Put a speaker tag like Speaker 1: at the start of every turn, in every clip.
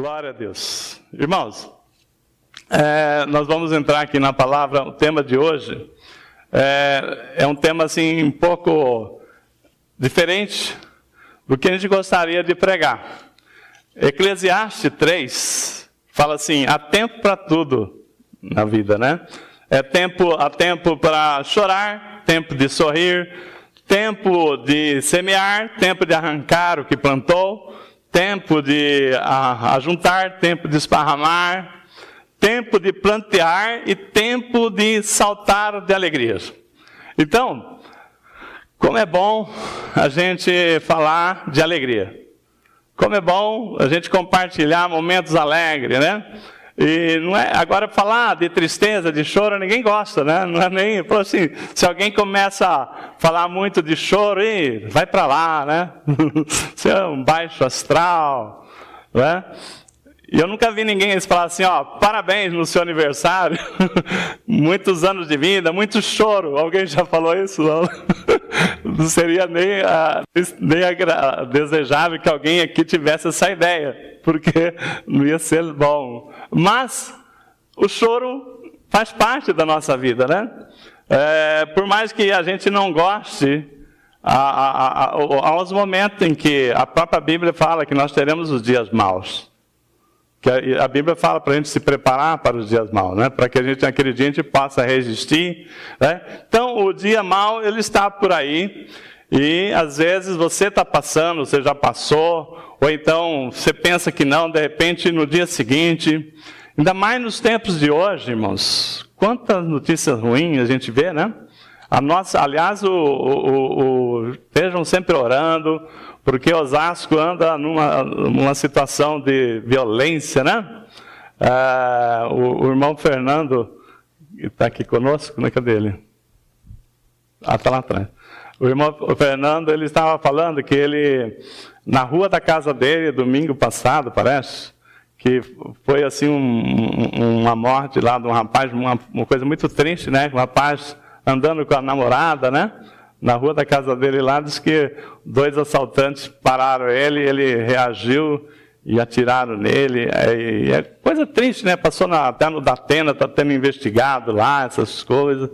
Speaker 1: Glória a Deus. Irmãos, nós vamos entrar aqui na palavra. O tema de hoje é um tema assim um pouco diferente do que a gente gostaria de pregar. Eclesiastes 3 fala assim: há tempo para tudo na vida, né? Há tempo para chorar, tempo de sorrir, tempo de semear, tempo de arrancar o que plantou, tempo de ajuntar, tempo de esparramar, tempo de plantear e tempo de saltar de alegria. Então, como é bom a gente falar de alegria. Como é bom a gente compartilhar momentos alegres, né? E não é, agora falar de tristeza, de choro, ninguém gosta, né? Não é nem, assim, se alguém começa a falar muito de choro, vai para lá, né? Você é um baixo astral, né? E eu nunca vi ninguém falar assim, parabéns no seu aniversário, muitos anos de vida, muito choro. Alguém já falou isso? Não seria nem desejável que alguém aqui tivesse essa ideia, porque não ia ser bom. Mas o choro faz parte da nossa vida, né? Por mais que a gente não goste, há uns momentos em que a própria Bíblia fala que nós teremos os dias maus. Que a Bíblia fala para a gente se preparar para os dias maus, né? Para que a gente naquele dia a gente possa resistir, né? Então o dia mau ele está por aí e às vezes você está passando, você já passou, ou então você pensa que não, de repente no dia seguinte, ainda mais nos tempos de hoje, irmãos, quantas notícias ruins a gente vê, né? Aliás, estejam sempre orando, porque Osasco anda numa situação de violência, né? O irmão Fernando, que está aqui conosco, né? Cadê ele? Está lá atrás. O irmão Fernando, ele estava falando que ele, na rua da casa dele, domingo passado, parece, que foi assim uma morte lá de um rapaz, uma coisa muito triste, né? Um rapaz andando com a namorada, né? Na rua da casa dele lá, diz que 2 assaltantes pararam ele reagiu e atiraram nele. É coisa triste, né? Passou até no Datena, está tendo investigado lá, essas coisas.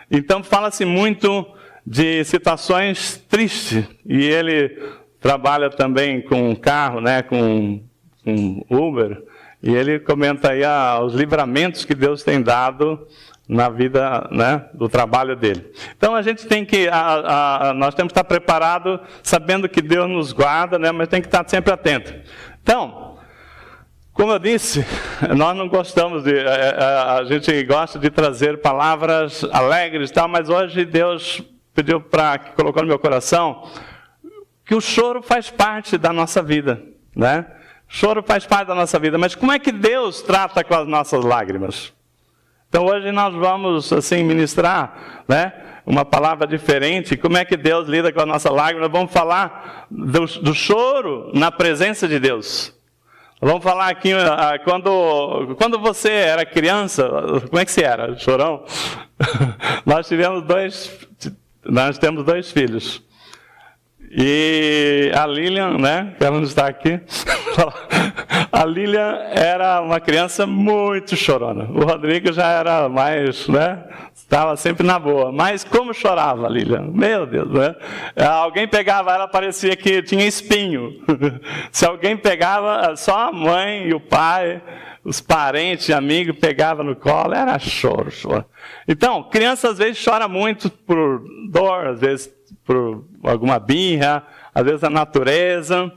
Speaker 1: Então fala-se muito de situações tristes. E ele trabalha também com carro, né? Com Uber. E ele comenta aí os livramentos que Deus tem dado na vida, né, do trabalho dele. Então a gente tem que, nós temos que estar preparados, sabendo que Deus nos guarda, né, mas tem que estar sempre atento. Então, como eu disse, nós não gostamos a gente gosta de trazer palavras alegres e tal, mas hoje Deus pediu colocou no meu coração que o choro faz parte da nossa vida, né? Choro faz parte da nossa vida, mas como é que Deus trata com as nossas lágrimas? Então hoje nós vamos assim ministrar, né, uma palavra diferente. Como é que Deus lida com a nossa lágrima? Nós vamos falar do choro na presença de Deus. Vamos falar aqui quando você era criança, como é que você era? Chorão? Nós temos 2 filhos. E a Lilian, né, que ela não está aqui, a Lilian era uma criança muito chorona. O Rodrigo já era mais, né, estava sempre na boa. Mas como chorava a Lilian? Meu Deus, né? Alguém pegava ela, parecia que tinha espinho. Se alguém pegava, só a mãe e o pai, os parentes, amigos, pegavam no colo, era choro. Então, criança às vezes chora muito por dor, às vezes por alguma birra, às vezes a natureza.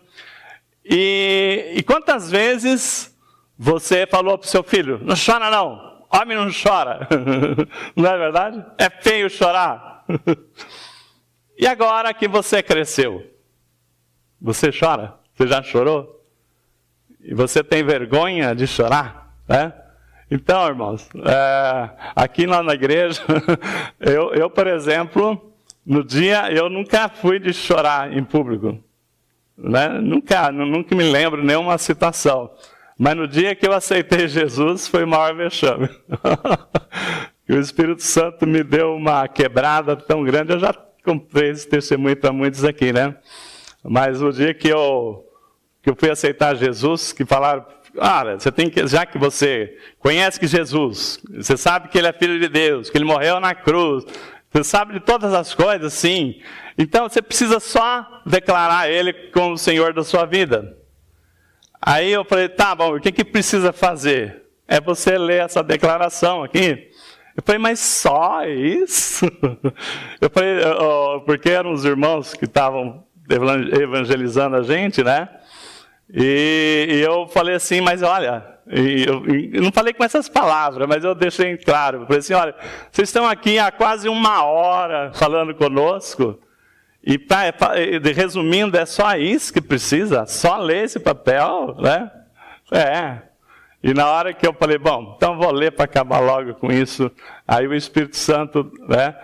Speaker 1: E quantas vezes você falou para o seu filho, não chora não, homem não chora. Não é verdade? É feio chorar. E agora que você cresceu, você chora? Você já chorou? E você tem vergonha de chorar? Né? Então, irmãos, aqui lá na igreja, eu, por exemplo, no dia, eu nunca fui de chorar em público, né? Nunca me lembro nenhuma situação. Mas no dia que eu aceitei Jesus, foi o maior vexame. O Espírito Santo me deu uma quebrada tão grande, eu já comprei esse testemunho para muitos aqui, né? Mas o dia que eu fui aceitar Jesus, que falaram olha, você tem que, já que você conhece que Jesus, você sabe que Ele é Filho de Deus, que Ele morreu na cruz, você sabe de todas as coisas, sim. Então você precisa só declarar Ele como o Senhor da sua vida. Aí eu falei, tá bom, o que precisa fazer? É você ler essa declaração aqui. Eu falei, mas só isso? Eu falei, porque eram os irmãos que estavam evangelizando a gente, né? E eu falei assim, mas olha, eu não falei com essas palavras, mas eu deixei claro. Eu falei assim, olha, vocês estão aqui há quase 1 hora falando conosco, e resumindo, é só isso que precisa, só ler esse papel, né? E na hora que eu falei, bom, então vou ler para acabar logo com isso, aí o Espírito Santo, né,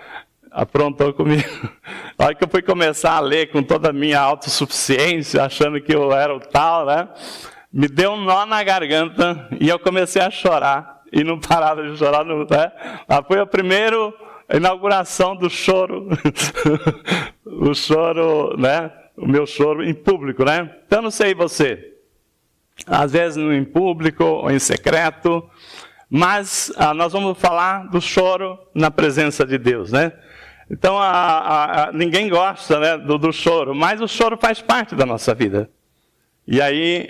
Speaker 1: aprontou comigo. Na hora que eu fui começar a ler com toda a minha autossuficiência, achando que eu era o tal, né, me deu um nó na garganta e eu comecei a chorar. E não parava de chorar, né? Foi a primeira inauguração do choro, o choro, né, o meu choro em público, né. Então, não sei você, às vezes em público ou em secreto, mas nós vamos falar do choro na presença de Deus, né? Então, ninguém gosta, né, do choro, mas o choro faz parte da nossa vida. E aí,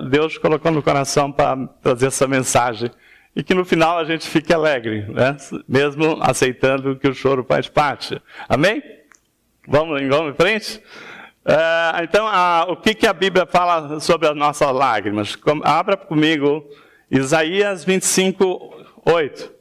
Speaker 1: Deus colocou no coração para trazer essa mensagem, e que no final a gente fique alegre, né? Mesmo aceitando que o choro faz parte. Amém? Vamos em frente? Então, o que a Bíblia fala sobre as nossas lágrimas? Abra comigo Isaías 25, 8.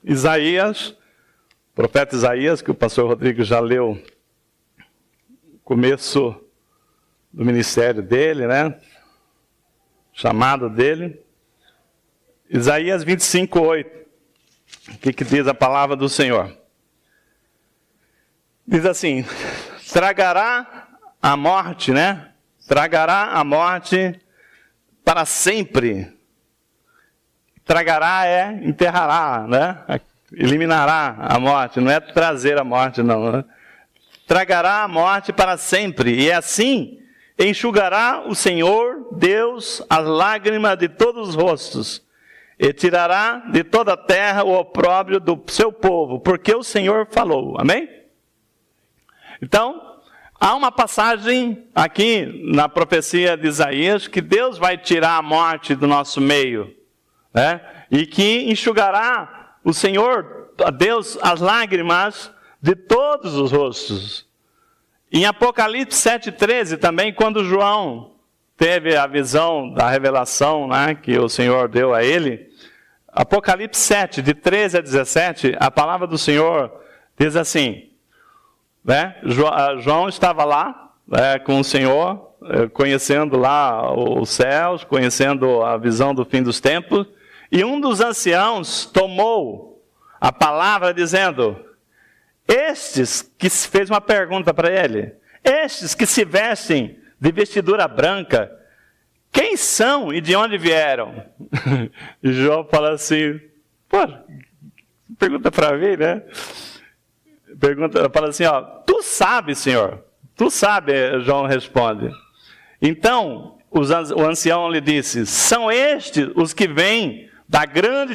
Speaker 1: Isaías, profeta Isaías, que o pastor Rodrigo já leu no começo do ministério dele, né? Chamado dele. Isaías 25, 8. O que diz a palavra do Senhor? Diz assim, tragará a morte, né? Tragará a morte para sempre. Tragará enterrará, né? Eliminará a morte, não é trazer a morte, não, né? Tragará a morte para sempre, e assim enxugará o Senhor Deus as lágrimas de todos os rostos, e tirará de toda a terra o opróbrio do seu povo, porque o Senhor falou. Amém? Então, há uma passagem aqui na profecia de Isaías que Deus vai tirar a morte do nosso meio, né? E que enxugará o Senhor, Deus, as lágrimas de todos os rostos. Em Apocalipse 7,13 também, quando João teve a visão da revelação, né, que o Senhor deu a ele, Apocalipse 7, de 13 a 17, a palavra do Senhor diz assim, né, João estava lá, com o Senhor, conhecendo lá os céus, conhecendo a visão do fim dos tempos, e um dos anciãos tomou a palavra dizendo, estes que fez uma pergunta para ele, estes que se vestem de vestidura branca, quem são e de onde vieram? E João fala assim, pô, pergunta para mim, né? Fala assim, ó, tu sabes, Senhor, tu sabes, João responde. Então, o ancião lhe disse, são estes os que vêm da grande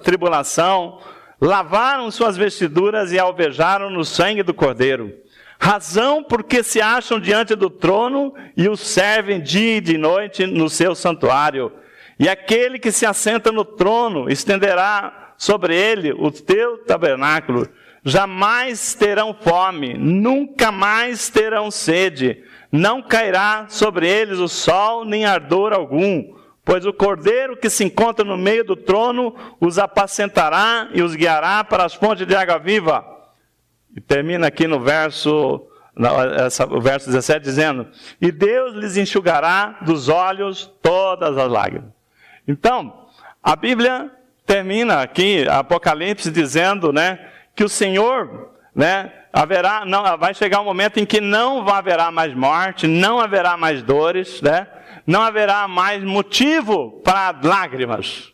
Speaker 1: tribulação, lavaram suas vestiduras e alvejaram no sangue do Cordeiro. Razão porque se acham diante do trono e o servem dia e de noite no seu santuário. E aquele que se assenta no trono estenderá sobre ele o teu tabernáculo. Jamais terão fome, nunca mais terão sede. Não cairá sobre eles o sol nem ardor algum. Pois o Cordeiro que se encontra no meio do trono os apacentará e os guiará para as fontes de água viva. E termina aqui no verso 17 dizendo, e Deus lhes enxugará dos olhos todas as lágrimas. Então, a Bíblia termina aqui, Apocalipse, dizendo, né, que o Senhor, né, vai chegar um momento em que não haverá mais morte, não haverá mais dores, né? Não haverá mais motivo para lágrimas.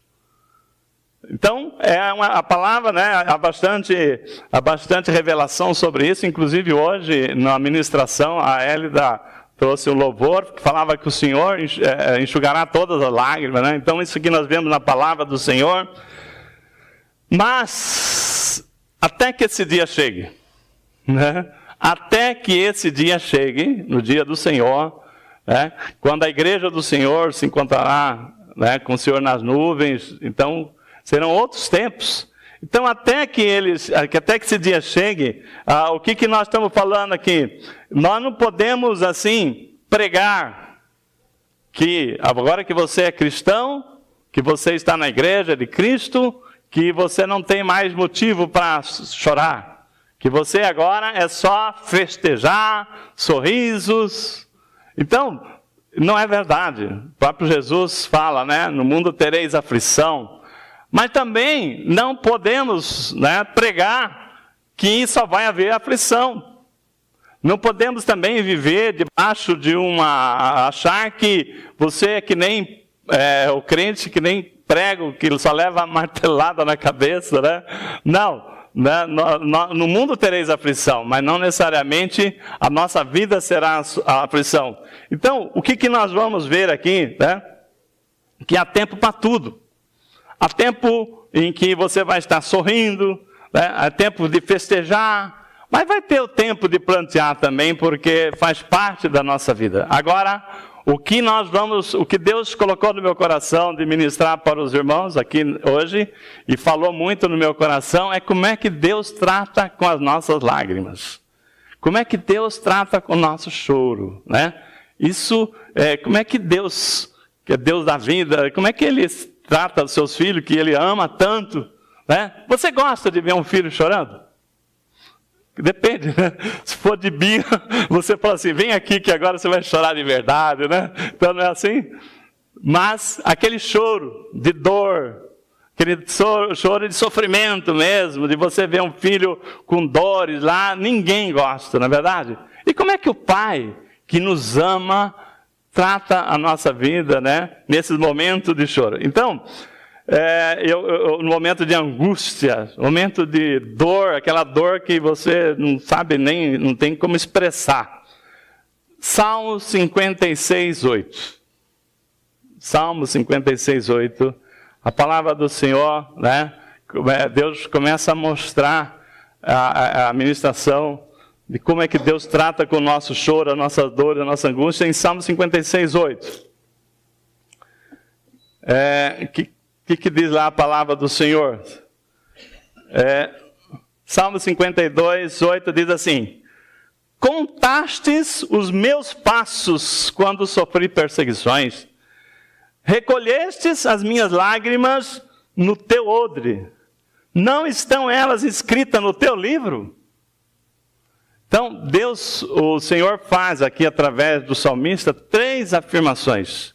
Speaker 1: Então, a palavra, né, há bastante revelação sobre isso. Inclusive, hoje, na ministração, a Hélida trouxe um louvor que falava que o Senhor enxugará todas as lágrimas, né? Então, isso aqui nós vemos na palavra do Senhor. Mas, até que esse dia chegue, né? Até que esse dia chegue, no dia do Senhor, né? Quando a igreja do Senhor se encontrará, né, com o Senhor nas nuvens, então serão outros tempos. Então, até que esse dia chegue, o que nós estamos falando aqui? Nós não podemos, assim, pregar que agora que você é cristão, que você está na igreja de Cristo, que você não tem mais motivo para chorar. Que você agora é só festejar, sorrisos. Então, não é verdade. O próprio Jesus fala, né? No mundo tereis aflição. Mas também não podemos, né, pregar que só vai haver aflição. Não podemos também viver debaixo de achar que você é que nem o crente, que nem prego, que só leva a martelada na cabeça, né? Não, né? No mundo tereis aflição, mas não necessariamente a nossa vida será a aflição. Então, o que nós vamos ver aqui, né? Que há tempo para tudo. Há tempo em que você vai estar sorrindo, né? Há tempo de festejar, mas vai ter o tempo de plantear também, porque faz parte da nossa vida. Agora, o que Deus colocou no meu coração de ministrar para os irmãos aqui hoje, e falou muito no meu coração, é como é que Deus trata com as nossas lágrimas. Como é que Deus trata com o nosso choro, né? Como é que Deus, que é Deus da vida, como é que Ele trata os seus filhos, que Ele ama tanto, né? Você gosta de ver um filho chorando? Depende, né? Se for de birra, você fala assim, vem aqui que agora você vai chorar de verdade, né? Então não é assim? Mas aquele choro de dor, aquele choro de sofrimento mesmo, de você ver um filho com dores lá, ninguém gosta, não é verdade? E como é que o Pai, que nos ama, trata a nossa vida, né? Nesses momentos de choro. Então, no momento de angústia, momento de dor, aquela dor que você não sabe nem, não tem como expressar. Salmo 56, 8. Salmo 56, 8. A palavra do Senhor, né? Deus começa a mostrar a ministração de como é que Deus trata com o nosso choro, a nossa dor, a nossa angústia, em Salmo 56, 8. O que diz lá a palavra do Senhor? Salmo 52, 8 diz assim: contastes os meus passos quando sofri perseguições, recolhestes as minhas lágrimas no teu odre, não estão elas escritas no teu livro? Então, o Senhor faz aqui através do salmista 3 afirmações.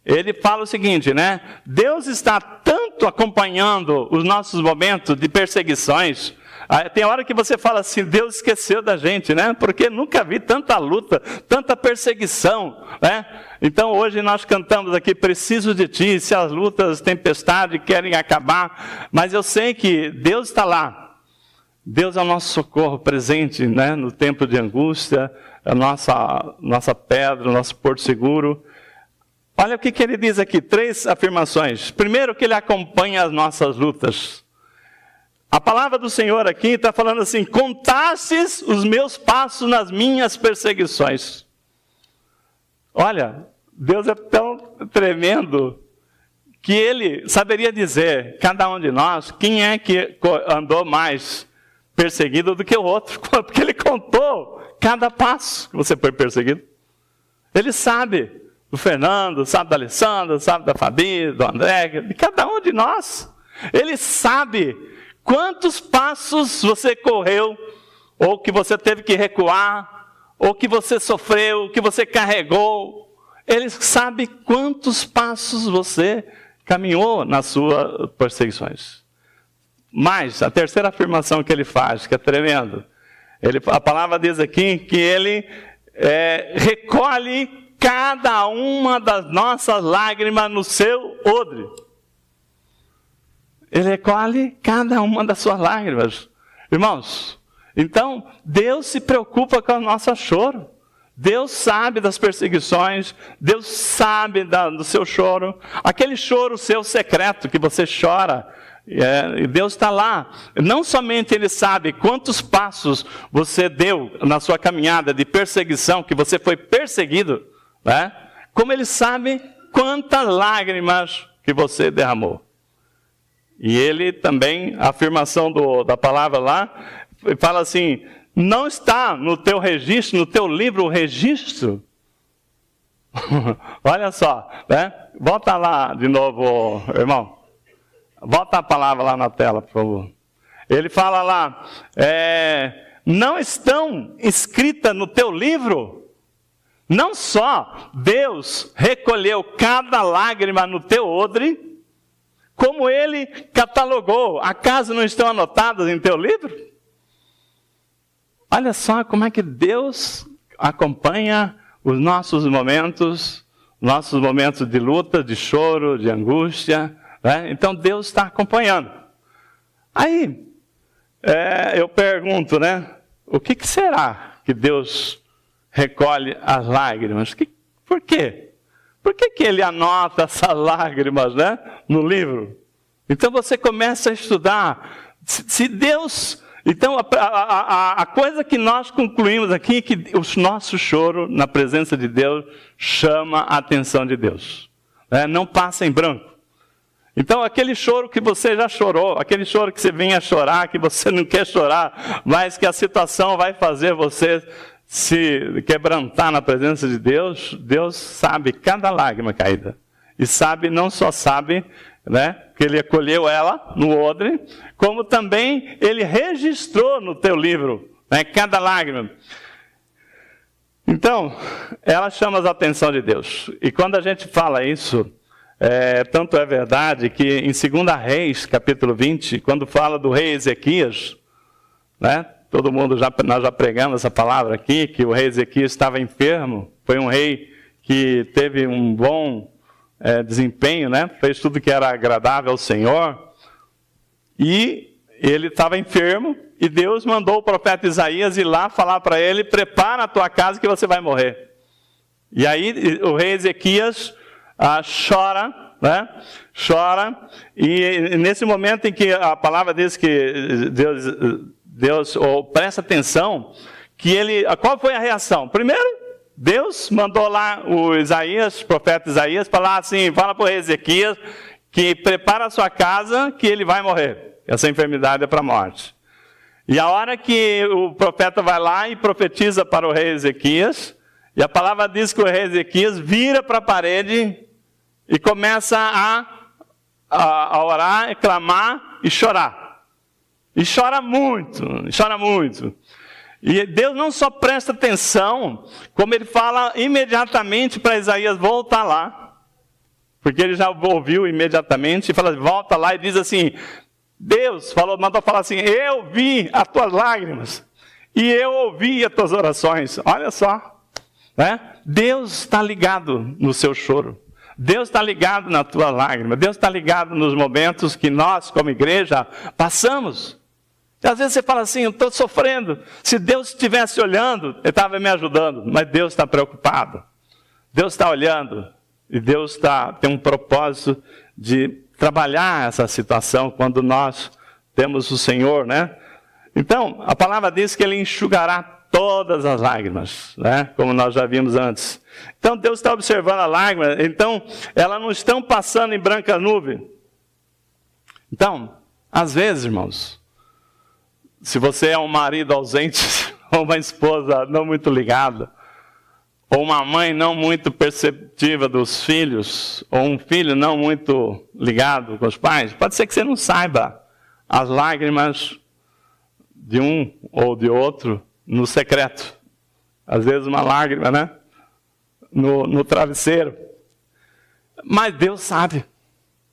Speaker 1: Ele fala o seguinte, né? Deus está tanto acompanhando os nossos momentos de perseguições. Tem hora que você fala assim, Deus esqueceu da gente, né? Porque nunca vi tanta luta, tanta perseguição, né? Então hoje nós cantamos aqui, preciso de ti, se as lutas, tempestades querem acabar. Mas eu sei que Deus está lá. Deus é o nosso socorro presente, né? No tempo de angústia, a nossa pedra, o nosso porto seguro. Olha o que ele diz aqui, 3 afirmações. Primeiro, que Ele acompanha as nossas lutas. A palavra do Senhor aqui está falando assim, contastes os meus passos nas minhas perseguições. Olha, Deus é tão tremendo que Ele saberia dizer, cada um de nós, quem é que andou mais perseguido do que o outro. Porque Ele contou cada passo que você foi perseguido. Ele sabe. Do Fernando, sabe da Alessandra, sabe da Fabi, do André, de cada um de nós. Ele sabe quantos passos você correu, ou que você teve que recuar, ou que você sofreu, que você carregou. Ele sabe quantos passos você caminhou nas suas perseguições. Mas, a terceira afirmação que ele faz, que é tremendo, a palavra diz aqui que ele recolhe cada uma das nossas lágrimas no seu odre. Ele recolhe cada uma das suas lágrimas. Irmãos, então Deus se preocupa com o nosso choro. Deus sabe das perseguições, Deus sabe do seu choro, aquele choro seu secreto que você chora, Deus está lá. Não somente Ele sabe quantos passos você deu na sua caminhada de perseguição, que você foi perseguido, né? Como Ele sabe quantas lágrimas que você derramou. E Ele também, a afirmação da palavra lá, fala assim: não está no teu registro, no teu livro, o registro. Olha só, né? Volta lá de novo, irmão. Volta a palavra lá na tela, por favor. Ele fala lá, não estão escritas no teu livro? Não só Deus recolheu cada lágrima no teu odre, como Ele catalogou. Acaso não estão anotadas em teu livro? Olha só como é que Deus acompanha os nossos momentos de luta, de choro, de angústia, né? Então Deus está acompanhando. Aí, eu pergunto, né? O que será que Deus recolhe as lágrimas? Por quê? Por que Ele anota essas lágrimas, né, no livro? Então você começa a estudar. Se Deus... Então, a coisa que nós concluímos aqui é que o nosso choro na presença de Deus chama a atenção de Deus. Não passa em branco. Então, aquele choro que você já chorou, aquele choro que você vinha chorar, que você não quer chorar, mas que a situação vai fazer você se quebrantar na presença de Deus, Deus sabe cada lágrima caída. E sabe, não só sabe, né, que Ele acolheu ela no odre, como também Ele registrou no teu livro, né, cada lágrima. Então, ela chama a atenção de Deus. E quando a gente fala isso, tanto é verdade que em 2 Reis, capítulo 20, quando fala do rei Ezequias, né, todo mundo nós já pregamos essa palavra aqui, que o rei Ezequias estava enfermo, foi um rei que teve um bom desempenho, né? Fez tudo que era agradável ao Senhor, e ele estava enfermo, e Deus mandou o profeta Isaías ir lá falar para ele: prepara a tua casa que você vai morrer. E aí o rei Ezequias chora, né? Chora, e nesse momento em que a palavra diz que Deus presta atenção, que qual foi a reação? Primeiro, Deus mandou lá o profeta Isaías, falar assim: fala para o rei Ezequias que prepara a sua casa, que ele vai morrer. Essa enfermidade é para a morte. E a hora que o profeta vai lá e profetiza para o rei Ezequias, e a palavra diz que o rei Ezequias vira para a parede e começa a orar, clamar e chorar. E chora muito, chora muito. E Deus não só presta atenção, como Ele fala imediatamente para Isaías voltar lá. Porque ele já ouviu imediatamente e fala: volta lá, e diz assim: Deus mandou falar assim: eu vi as tuas lágrimas e eu ouvi as tuas orações. Olha só, né? Deus está ligado no seu choro. Deus está ligado na tua lágrima. Deus está ligado nos momentos que nós, como igreja, passamos. E às vezes você fala assim: eu estou sofrendo. Se Deus estivesse olhando, Ele estava me ajudando. Mas Deus está preocupado. Deus está olhando. E Deus tem um propósito de trabalhar essa situação quando nós temos o Senhor, né? Então, a palavra diz que Ele enxugará todas as lágrimas, né? Como nós já vimos antes. Então, Deus está observando a lágrima. Então, elas não estão passando em branca nuvem. Então, às vezes, irmãos, se você é um marido ausente, ou uma esposa não muito ligada, ou uma mãe não muito perceptiva dos filhos, ou um filho não muito ligado com os pais, pode ser que você não saiba as lágrimas de um ou de outro no secreto. Às vezes uma lágrima, né? No travesseiro. Mas Deus sabe.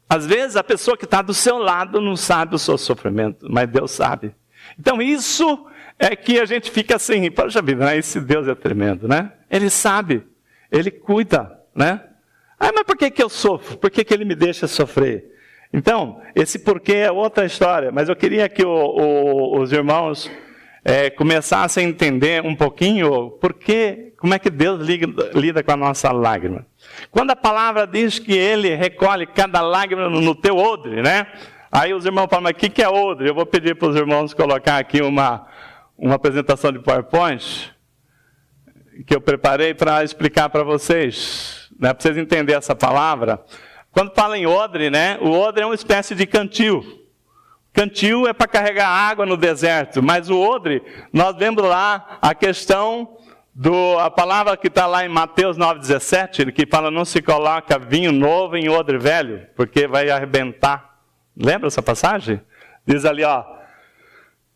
Speaker 1: Às vezes a pessoa que está do seu lado não sabe o seu sofrimento, mas Deus sabe. Então isso é que a gente fica assim: poxa vida, né? Esse Deus é tremendo, né? Ele sabe, Ele cuida, né? Mas por que eu sofro? Por que Ele me deixa sofrer? Então, esse porquê é outra história, mas eu queria que os irmãos começassem a entender um pouquinho como é que Deus lida com a nossa lágrima. Quando a palavra diz que Ele recolhe cada lágrima no teu odre, né? Aí os irmãos falam, mas o que é odre? Eu vou pedir para os irmãos colocar aqui uma apresentação de PowerPoint que eu preparei para explicar para vocês, né? Para vocês entenderem essa palavra. Quando fala em odre, né? O odre é uma espécie de cantil. Cantil é para carregar água no deserto, mas o odre, nós vemos lá a questão a palavra que está lá em Mateus 9,17, que fala, não se coloca vinho novo em odre velho, porque vai arrebentar. Lembra essa passagem? Diz ali, ó,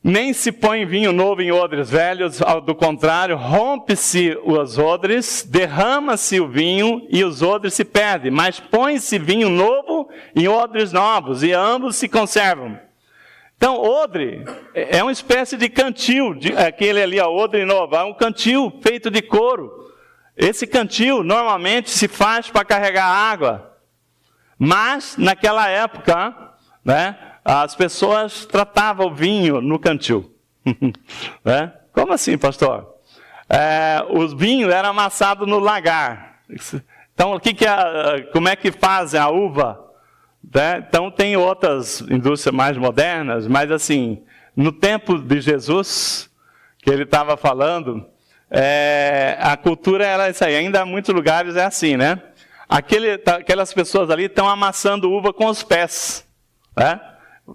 Speaker 1: nem se põe vinho novo em odres velhos, do contrário, rompe-se os odres, derrama-se o vinho e os odres se perdem, mas põe-se vinho novo em odres novos e ambos se conservam. Então, odre é uma espécie de cantil, aquele ali, ó, odre novo, é um cantil feito de couro. Esse cantil normalmente se faz para carregar água, mas naquela época, né, as pessoas tratavam o vinho no cantil. Né? Como assim, pastor? O vinho era amassado no lagar. Então, como é que fazem a uva? Né? Então, tem outras indústrias mais modernas, mas assim, no tempo de Jesus, que ele estava falando, a cultura era isso aí. Ainda em muitos lugares é assim, né? Aquelas pessoas ali estão amassando uva com os pés. Né?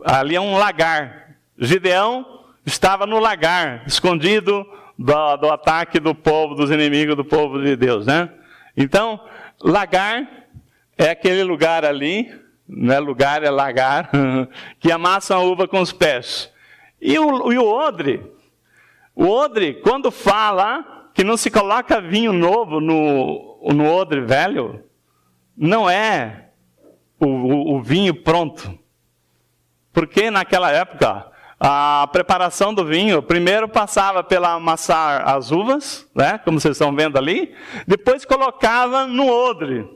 Speaker 1: Ali é um lagar. Gideão estava no lagar, escondido do ataque do povo, dos inimigos do povo de Deus, né? Então, lagar é aquele lugar ali, não é lugar, é lagar, que amassam a uva com os pés. E o odre, quando fala que não se coloca vinho novo no odre velho, não é o vinho pronto. Porque naquela época, a preparação do vinho, primeiro passava pela amassar as uvas, né, como vocês estão vendo ali, depois colocava no odre.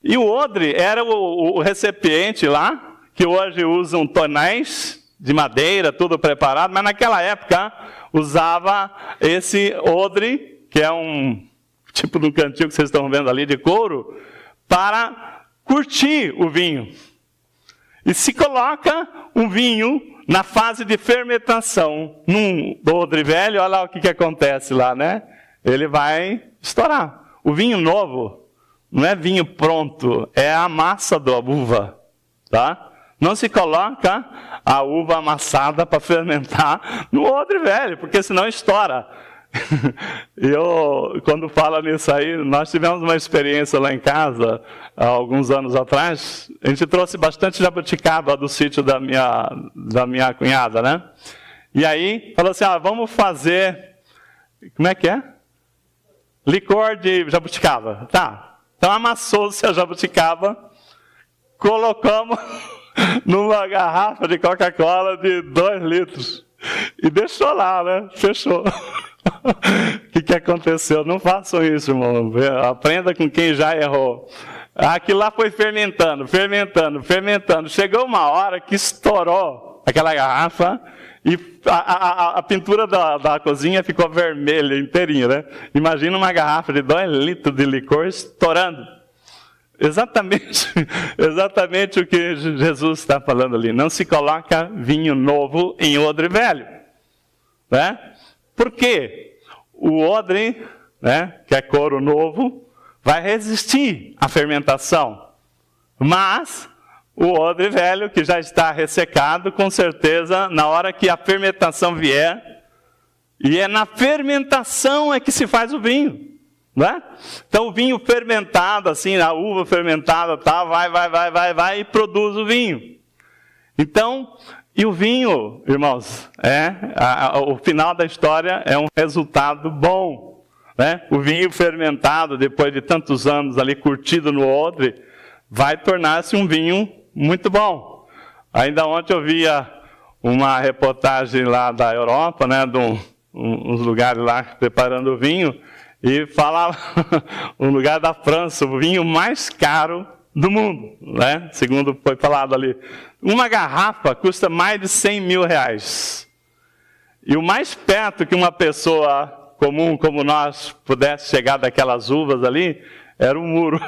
Speaker 1: E o odre era o recipiente lá, que hoje usam tonéis de madeira, tudo preparado, mas naquela época usava esse odre, que é um tipo de um cantil que vocês estão vendo ali de couro, para curtir o vinho. E se coloca um vinho na fase de fermentação num odre velho, olha lá o que acontece lá, né? Ele vai estourar. O vinho novo não é vinho pronto, é a massa da uva, tá? Não se coloca a uva amassada para fermentar no odre velho, porque senão estoura. Quando fala nisso aí, nós tivemos uma experiência lá em casa, há alguns anos atrás. A gente trouxe bastante jabuticaba do sítio da minha cunhada, né? E aí, falou assim, vamos fazer, como é que é? Licor de jabuticaba. Tá, então amassou-se a jabuticaba, colocamos numa garrafa de Coca-Cola de 2 litros. E deixou lá, né? Fechou. O que aconteceu? Não façam isso, irmão. Aprenda com quem já errou. Aquilo lá foi fermentando. Chegou uma hora que estourou aquela garrafa e a pintura da cozinha ficou vermelha inteirinha, né? Imagina uma garrafa de 2 litros de licor estourando. Exatamente o que Jesus está falando ali. Não se coloca vinho novo em odre velho. Né? Por quê? O odre, né, que é couro novo, vai resistir à fermentação. Mas o odre velho, que já está ressecado, com certeza, na hora que a fermentação vier, e é na fermentação é que se faz o vinho. Né? Então o vinho fermentado, assim, a uva fermentada, tá, vai e produz o vinho. Então, e o vinho, irmãos, o final da história é um resultado bom. Né? O vinho fermentado, depois de tantos anos ali curtido no odre, vai tornar-se um vinho muito bom. Ainda ontem eu via uma reportagem lá da Europa, né, de uns lugares lá preparando o vinho, e falava um lugar da França, o vinho mais caro do mundo, né? Segundo foi falado ali. Uma garrafa custa mais de 100 mil reais. E o mais perto que uma pessoa comum como nós pudesse chegar daquelas uvas ali, era um muro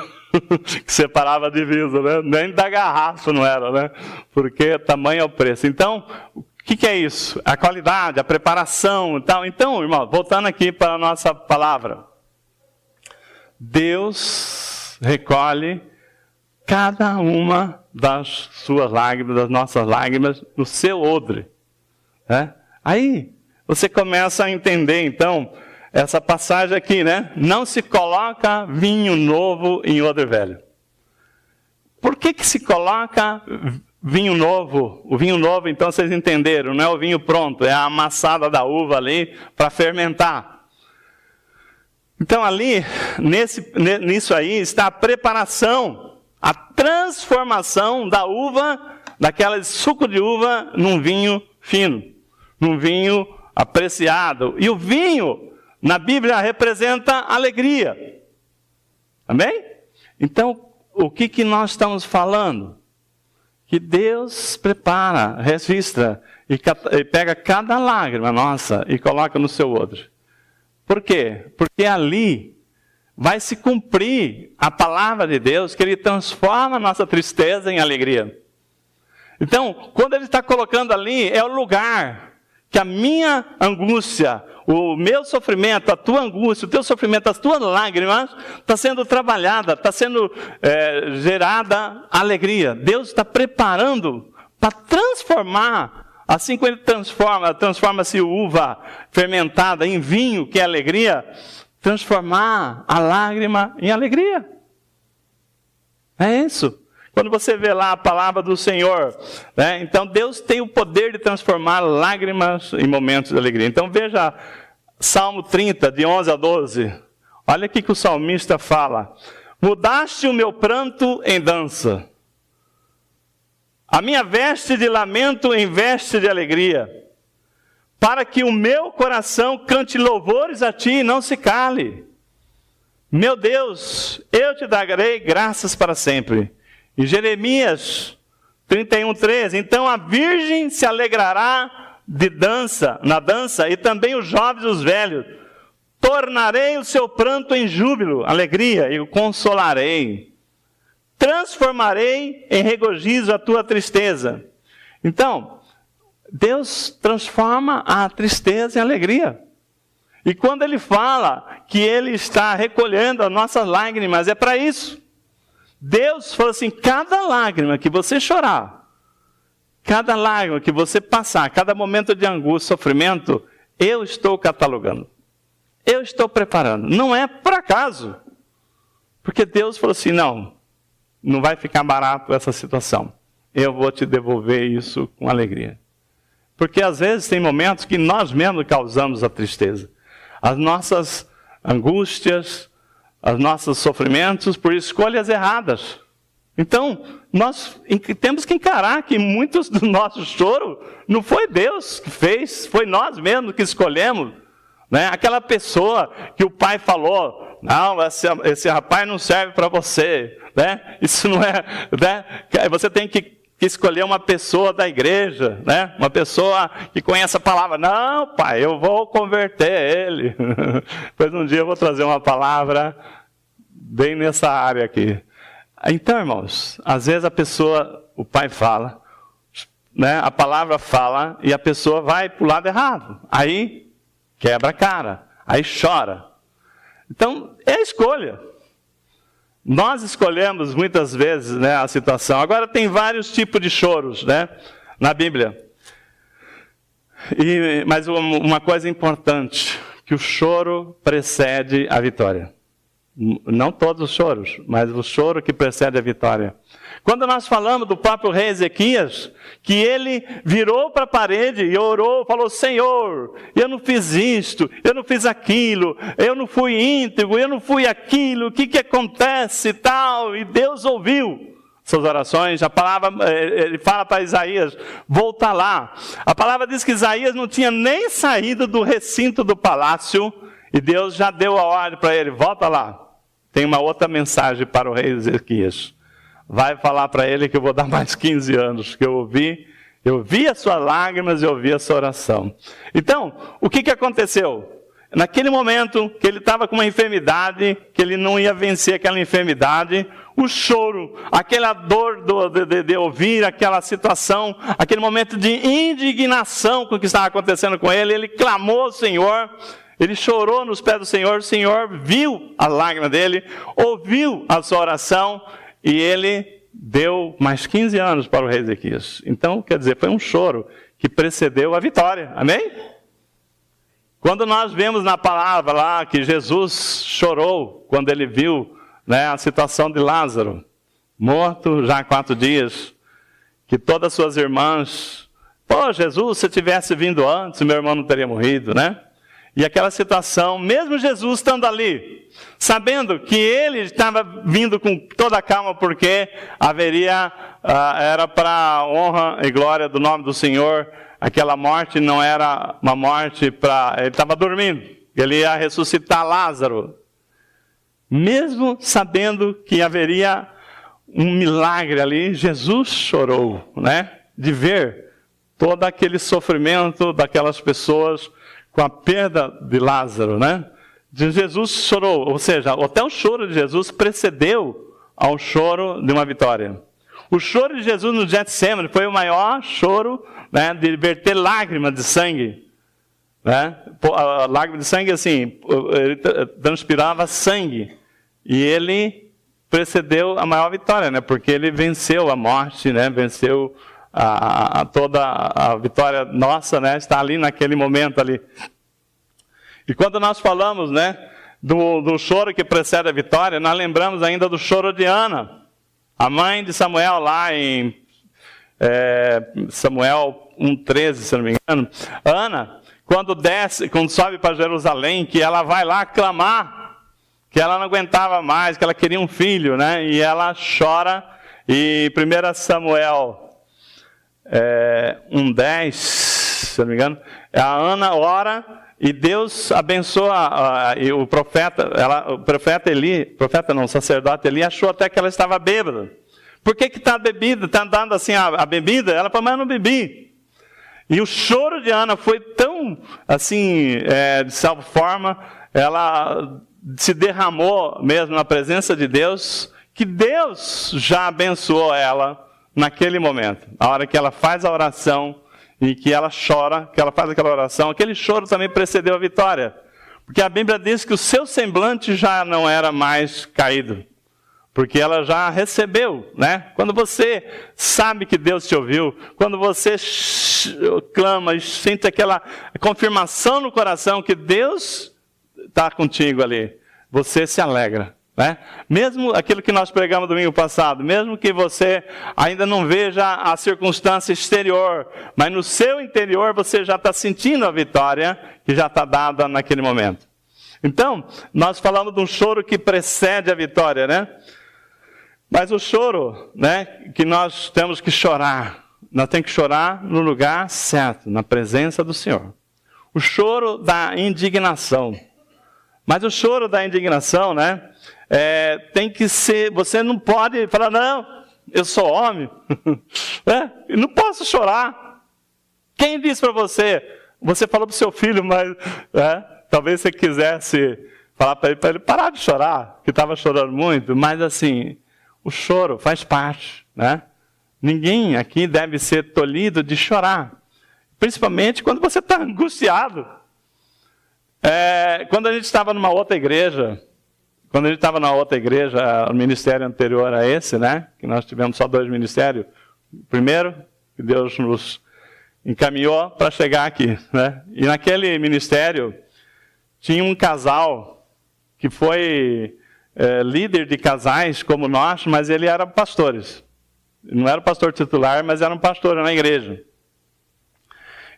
Speaker 1: que separava a divisa, né? Nem da garrafa não era, né? Porque tamanho é o preço. Então, o que é isso? A qualidade, a preparação e tal. Então, irmão, voltando aqui para a nossa palavra. Deus recolhe cada uma das suas lágrimas, das nossas lágrimas, no seu odre, né? Aí, você começa a entender, então, essa passagem aqui, né? Não se coloca vinho novo em odre velho. Por que se coloca vinho novo? O vinho novo, então, vocês entenderam, não é o vinho pronto, é a amassada da uva ali para fermentar. Então, ali, nisso aí, está a preparação, a transformação da uva, daquele suco de uva, num vinho fino, num vinho apreciado. E o vinho, na Bíblia, representa alegria. Amém? Então, o que nós estamos falando? Que Deus prepara, registra, e pega cada lágrima nossa e coloca no seu odre. Por quê? Porque ali vai se cumprir a palavra de Deus, que Ele transforma a nossa tristeza em alegria. Então, quando Ele está colocando ali, é o lugar que a minha angústia, o meu sofrimento, a tua angústia, o teu sofrimento, as tuas lágrimas, está sendo trabalhada, está sendo gerada alegria. Deus está preparando para transformar, assim como Ele transforma-se uva fermentada em vinho, que é alegria, transformar a lágrima em alegria. É isso. Quando você vê lá a palavra do Senhor, né? Então Deus tem o poder de transformar lágrimas em momentos de alegria. Então veja Salmo 30, de 11 a 12. Olha o que o salmista fala. Mudaste o meu pranto em dança, a minha veste de lamento em veste de alegria, para que o meu coração cante louvores a ti e não se cale. Meu Deus, eu te darei graças para sempre. Em Jeremias 31:13, então a virgem se alegrará na dança, e também os jovens e os velhos. Tornarei o seu pranto em júbilo, alegria, e o consolarei. Transformarei em regozijo a tua tristeza. Então, Deus transforma a tristeza em alegria. E quando Ele fala que Ele está recolhendo as nossas lágrimas, é para isso. Deus falou assim, cada lágrima que você chorar, cada lágrima que você passar, cada momento de angústia, sofrimento, eu estou catalogando. Eu estou preparando. Não é por acaso. Porque Deus falou assim, não vai ficar barato essa situação. Eu vou te devolver isso com alegria. Porque às vezes tem momentos que nós mesmos causamos a tristeza. As nossas angústias, os nossos sofrimentos por escolhas erradas. Então, nós temos que encarar que muitos do nosso choro não foi Deus que fez, foi nós mesmos que escolhemos. Né? Aquela pessoa que o pai falou, não, esse rapaz não serve para você. Né? Isso não é... Né? Você tem que escolher uma pessoa da igreja, né? Uma pessoa que conhece a palavra. Não, pai, eu vou converter ele. Depois um dia eu vou trazer uma palavra bem nessa área aqui. Então, irmãos, às vezes o pai fala, né? A palavra fala e a pessoa vai para o lado errado. Aí quebra a cara, aí chora. Então, é a escolha. Nós escolhemos muitas vezes, né, a situação. Agora tem vários tipos de choros, né, na Bíblia. Mas uma coisa importante, que o choro precede a vitória. Não todos os choros, mas o choro que precede a vitória. Quando nós falamos do próprio rei Ezequias, que ele virou para a parede e orou, falou, Senhor, eu não fiz isto, eu não fiz aquilo, eu não fui íntegro, eu não fui aquilo, o que acontece e tal? E Deus ouviu suas orações. A palavra, ele fala para Isaías, volta lá. A palavra diz que Isaías não tinha nem saído do recinto do palácio, e Deus já deu a ordem para ele, volta lá. Tem uma outra mensagem para o rei Ezequias. vai falar para ele que eu vou dar mais 15 anos, que eu vi as suas lágrimas e ouvi a sua oração. Então, o que aconteceu? Naquele momento que ele estava com uma enfermidade, que ele não ia vencer aquela enfermidade, o choro, aquela dor de ouvir aquela situação, aquele momento de indignação com o que estava acontecendo com ele, ele clamou ao Senhor, ele chorou nos pés do Senhor, o Senhor viu a lágrima dele, ouviu a sua oração, e ele deu mais 15 anos para o rei Ezequias. Então, quer dizer, foi um choro que precedeu a vitória, amém? Quando nós vemos na palavra lá que Jesus chorou quando ele viu, né, a situação de Lázaro, morto já há 4 dias, que todas as suas irmãs, Jesus, se tivesse vindo antes, meu irmão não teria morrido, né? E aquela situação, mesmo Jesus estando ali, sabendo que ele estava vindo com toda a calma, porque era para a honra e glória do nome do Senhor. Aquela morte não era uma morte ele estava dormindo, ele ia ressuscitar Lázaro. Mesmo sabendo que haveria um milagre ali, Jesus chorou, né? De ver todo aquele sofrimento daquelas pessoas com a perda de Lázaro, né? Jesus chorou, ou seja, até o choro de Jesus precedeu ao choro de uma vitória. O choro de Jesus no Getsêmani foi o maior choro, né, de verter lágrimas de sangue, né? A lágrima de sangue, assim, ele transpirava sangue, e ele precedeu a maior vitória, né? Porque ele venceu a morte, né? Venceu toda a vitória nossa, né? Está ali naquele momento ali. E quando nós falamos, né, do choro que precede a vitória, nós lembramos ainda do choro de Ana, a mãe de Samuel, lá em Samuel 1,13, se não me engano. Ana, quando sobe para Jerusalém, que ela vai lá clamar, que ela não aguentava mais, que ela queria um filho, né? E ela chora, e 1 Samuel 1,10, se não me engano, a Ana ora, e Deus abençoa e o sacerdote Eli achou até que ela estava bêbada. Por que está bebida? Está dando assim a bebida? Ela falou, mas eu não bebi. E o choro de Ana foi tão, assim, de tal forma, ela se derramou mesmo na presença de Deus, que Deus já abençoou ela naquele momento. A hora que ela faz a oração e que ela chora, que ela faz aquela oração, aquele choro também precedeu a vitória. Porque a Bíblia diz que o seu semblante já não era mais caído. Porque ela já recebeu, né? Quando você sabe que Deus te ouviu, quando você clama e sente aquela confirmação no coração que Deus está contigo ali, você se alegra, né? Mesmo aquilo que nós pregamos domingo passado, mesmo que você ainda não veja a circunstância exterior, mas no seu interior você já está sentindo a vitória que já está dada naquele momento. Então, nós falamos de um choro que precede a vitória, né? Mas o choro, né, que nós temos que chorar, nós temos que chorar no lugar certo, na presença do Senhor. O choro da indignação. Mas o choro da indignação, né, tem que ser, você não pode falar, não, eu sou homem, eu não posso chorar. Quem disse para você? Você falou para o seu filho, mas talvez você quisesse falar para ele parar de chorar, que estava chorando muito, mas assim, o choro faz parte, né? Ninguém aqui deve ser tolhido de chorar, principalmente quando você está angustiado. Quando a gente estava numa outra igreja, o ministério anterior a esse, né? Que nós tivemos só 2 ministérios. Primeiro, que Deus nos encaminhou para chegar aqui, né? E naquele ministério tinha um casal que foi líder de casais como nós, mas ele era pastores. Não era pastor titular, mas era um pastor na igreja.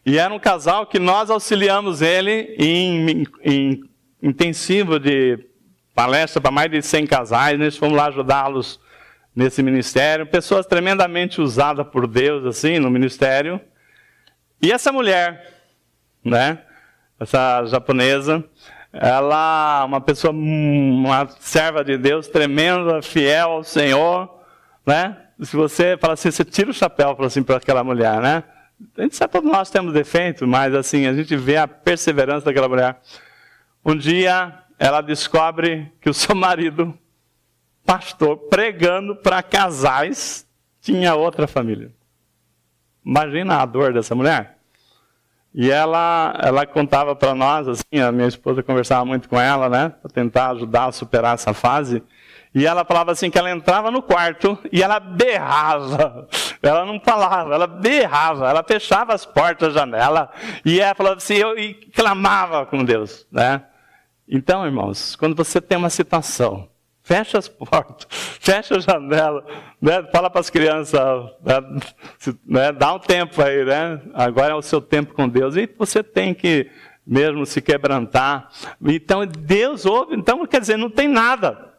Speaker 1: E era um casal que nós auxiliamos ele em intensivo de palestra para mais de 100 casais. Nós fomos lá ajudá-los nesse ministério. Pessoas tremendamente usadas por Deus assim no ministério. E essa mulher, né, essa japonesa, ela, uma serva de Deus tremenda, fiel ao Senhor, né? Se você fala assim, você tira o chapéu assim, para aquela mulher, né? A gente sabe que todos nós temos defeito, mas assim, a gente vê a perseverança daquela mulher. Um dia, ela descobre que o seu marido, pastor, pregando para casais, tinha outra família. Imagina a dor dessa mulher. E ela contava para nós, assim, a minha esposa conversava muito com ela, né, para tentar ajudar a superar essa fase. E ela falava assim, que ela entrava no quarto e ela berrava. Ela não falava, ela berrava, ela fechava as portas, a janela, e ela falava assim, e clamava com Deus, né? Então, irmãos, quando você tem uma situação, fecha as portas, fecha a janela, né? Fala para as crianças, né? Dá um tempo aí, né? Agora é o seu tempo com Deus. E você tem que mesmo se quebrantar. Então, Deus ouve. Então, quer dizer, não tem nada.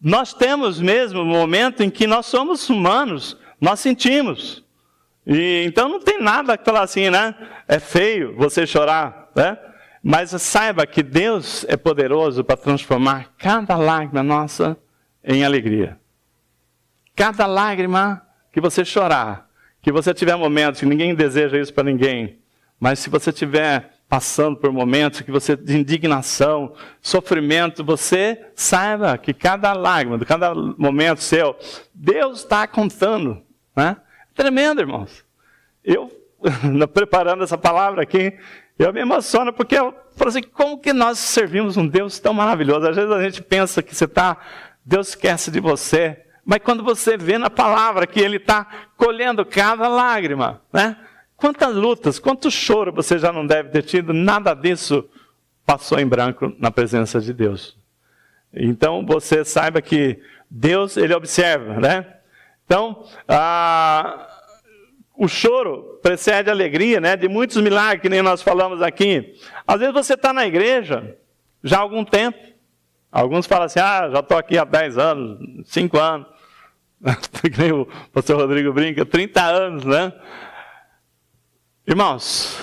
Speaker 1: Nós temos mesmo um momento em que nós somos humanos, nós sentimos. E, então, não tem nada que falar assim, né? É feio você chorar, né? Mas saiba que Deus é poderoso para transformar cada lágrima nossa em alegria. Cada lágrima que você chorar, que você tiver momentos, que ninguém deseja isso para ninguém, mas se você tiver passando por momentos que você de indignação, sofrimento, você saiba que cada lágrima, cada momento seu, Deus está contando, né? Tremendo, irmãos. Eu, preparando essa palavra aqui, eu me emociono porque eu falo assim, como que nós servimos um Deus tão maravilhoso? Às vezes a gente pensa que Deus esquece de você, mas quando você vê na palavra que Ele está colhendo cada lágrima, né? Quantas lutas, quanto choro você já não deve ter tido, nada disso passou em branco na presença de Deus. Então você saiba que Deus, Ele observa, né? Então, o choro precede a alegria, né? De muitos milagres, que nem nós falamos aqui. Às vezes você está na igreja já há algum tempo. Alguns falam assim, já estou aqui há 10 anos, 5 anos. Que nem o pastor Rodrigo brinca, 30 anos, né? Irmãos,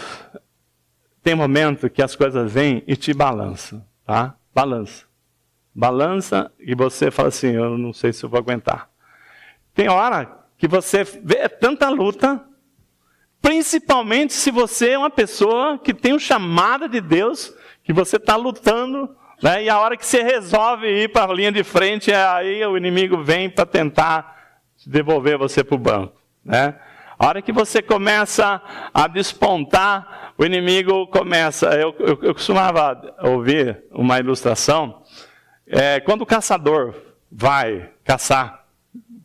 Speaker 1: tem momento que as coisas vêm e te balançam, tá? Balança. Balança e você fala assim, eu não sei se eu vou aguentar. Tem hora que você vê tanta luta, principalmente se você é uma pessoa que tem um chamado de Deus, que você está lutando, né? E a hora que você resolve ir para a linha de frente, aí o inimigo vem para tentar devolver você para o banco, né? A hora que você começa a despontar, o inimigo começa... Eu costumava ouvir uma ilustração, quando o caçador vai caçar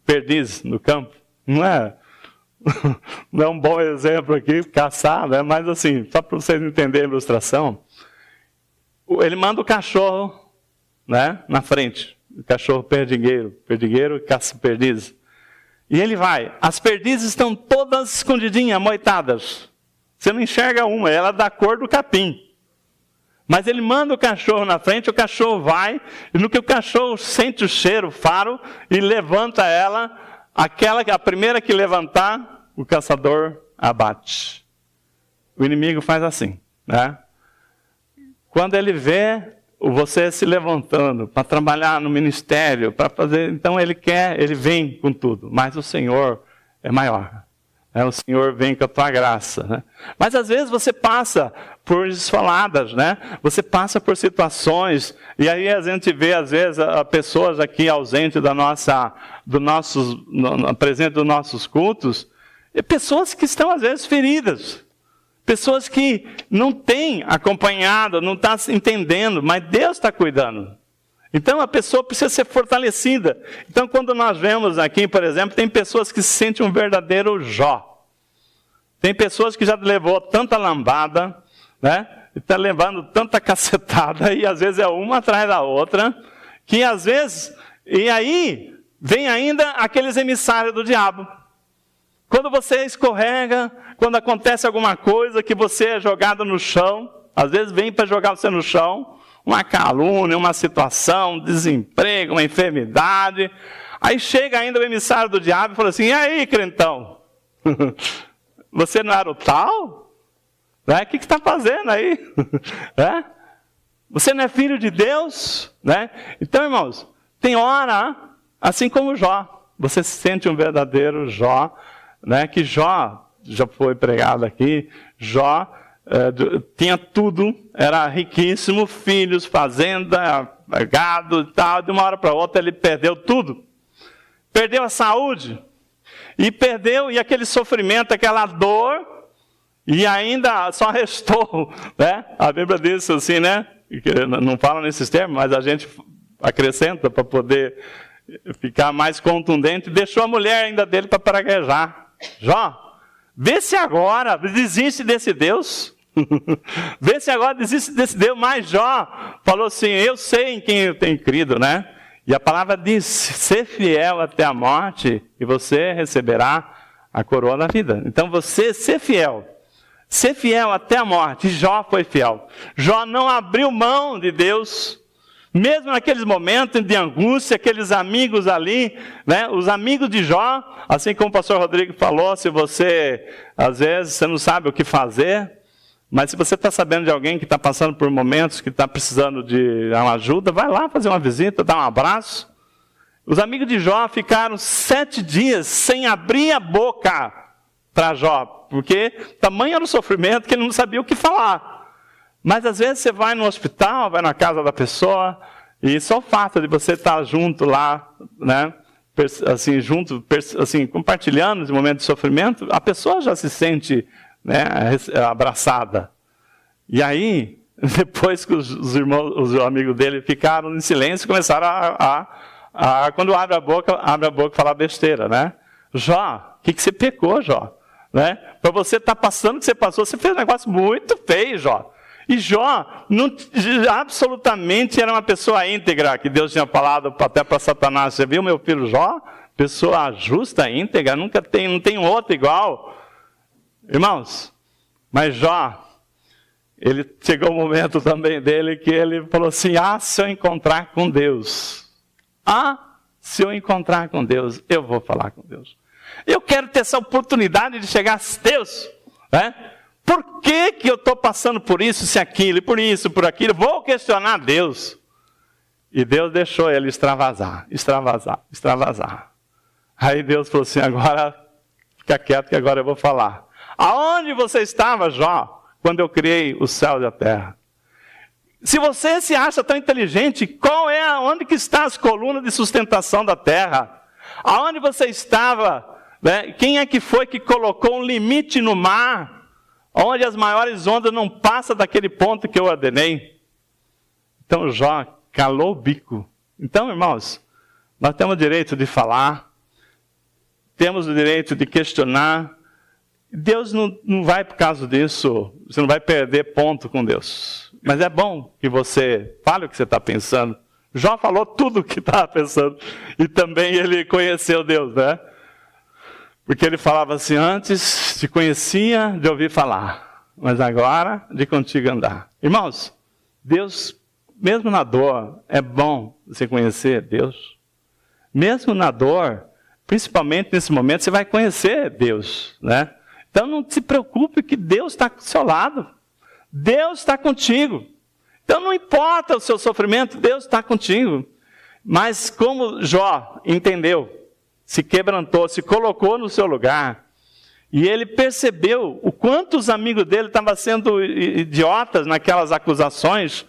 Speaker 1: perdiz no campo, não é um bom exemplo aqui, caçar, né? Mas assim, só para vocês entenderem a ilustração, ele manda o cachorro, né, na frente, o cachorro perdigueiro caça perdiz. E ele vai, as perdizes estão todas escondidinhas, amoitadas. Você não enxerga uma, ela é da cor do capim. Mas ele manda o cachorro na frente, o cachorro vai, e no que o cachorro sente o cheiro, o faro, e levanta ela, a primeira que levantar, o caçador abate. O inimigo faz assim, né? Quando ele vê você se levantando para trabalhar no ministério, para fazer, então ele vem com tudo, mas o Senhor é maior. O Senhor vem com a tua graça, né? Mas às vezes você passa por desfaladas, né? Você passa por situações, e aí a gente vê às vezes pessoas aqui ausentes presente dos nossos cultos, e pessoas que estão às vezes feridas. Pessoas que não têm acompanhado, não estão entendendo, mas Deus está cuidando. Então a pessoa precisa ser fortalecida. Então quando nós vemos aqui, por exemplo, tem pessoas que se sentem um verdadeiro Jó. Tem pessoas que já levou tanta lambada, né? E está levando tanta cacetada, e às vezes é uma atrás da outra, que às vezes, e aí vem ainda aqueles emissários do diabo. Quando você escorrega, quando acontece alguma coisa que você é jogado no chão, às vezes vem para jogar você no chão, uma calúnia, uma situação, um desemprego, uma enfermidade. Aí chega ainda o emissário do diabo e fala assim, e aí, crentão? Você não era o tal? O que está fazendo aí? Você não é filho de Deus? Né? Então, irmãos, tem hora, assim como Jó, Você se sente um verdadeiro Jó, né? Que Jó, já foi pregado aqui, Jó tinha tudo, era riquíssimo, filhos, fazenda, gado e tal. De uma hora para outra ele perdeu tudo. Perdeu a saúde. E aquele sofrimento, aquela dor, e ainda só restou, né? A Bíblia diz assim, né? Não fala nesses termos, mas a gente acrescenta para poder ficar mais contundente. Deixou a mulher ainda dele para praguejar. Jó, vê se agora desiste desse Deus. Vê se agora desiste desse Deus. Mas Jó falou assim, eu sei em quem eu tenho crido, né? E a palavra diz, ser fiel até a morte, e você receberá a coroa da vida. Então você ser fiel até a morte. E Jó foi fiel. Jó não abriu mão de Deus, mesmo naqueles momentos de angústia, aqueles amigos ali, né? Os amigos de Jó, assim como o pastor Rodrigo falou, se você, às vezes, você não sabe o que fazer, mas se você está sabendo de alguém que está passando por momentos, que está precisando de uma ajuda, vai lá fazer uma visita, dá um abraço. Os amigos de Jó ficaram 7 dias sem abrir a boca para Jó, porque tamanho era o sofrimento que ele não sabia o que falar. Mas às vezes você vai no hospital, vai na casa da pessoa, e só o fato de você estar junto lá, né, assim, assim, compartilhando esse momento de sofrimento, a pessoa já se sente, né, abraçada. E aí, depois que os amigos dele ficaram em silêncio, começaram quando abre a boca e fala besteira, né? Jó, o que você pecou, Jó? Né? Para você estar passando o que você passou, você fez um negócio muito feio, Jó. E Jó, absolutamente era uma pessoa íntegra, que Deus tinha falado até para Satanás. Você viu meu filho Jó? Pessoa justa, íntegra, não tem outro igual. Irmãos, mas Jó, ele chegou o momento também dele que ele falou assim, se eu encontrar com Deus, se eu encontrar com Deus, eu vou falar com Deus. Eu quero ter essa oportunidade de chegar a Deus, né? Por que eu estou passando por isso, se aquilo, por isso, por aquilo? Vou questionar Deus. E Deus deixou ele extravasar. Aí Deus falou assim, agora fica quieto que agora eu vou falar. Aonde você estava, Jó, quando eu criei o céu e a terra? Se você se acha tão inteligente, onde que estão as colunas de sustentação da terra? Aonde você estava? Né? Quem é que foi que colocou um limite no mar, onde as maiores ondas não passam daquele ponto que eu ordenei? Então Jó calou o bico. Então, irmãos, nós temos o direito de falar, temos o direito de questionar. Deus não vai por causa disso, você não vai perder ponto com Deus. Mas é bom que você fale o que você está pensando. Jó falou tudo o que estava pensando. E também ele conheceu Deus, né? Porque ele falava assim, antes te conhecia de ouvir falar, mas agora de contigo andar. Irmãos, Deus, mesmo na dor, é bom você conhecer Deus. Mesmo na dor, principalmente nesse momento, você vai conhecer Deus, né? Então não se preocupe que Deus está do seu lado. Deus está contigo. Então não importa o seu sofrimento, Deus está contigo. Mas como Jó entendeu, se quebrantou, se colocou no seu lugar, e ele percebeu o quanto os amigos dele estavam sendo idiotas naquelas acusações,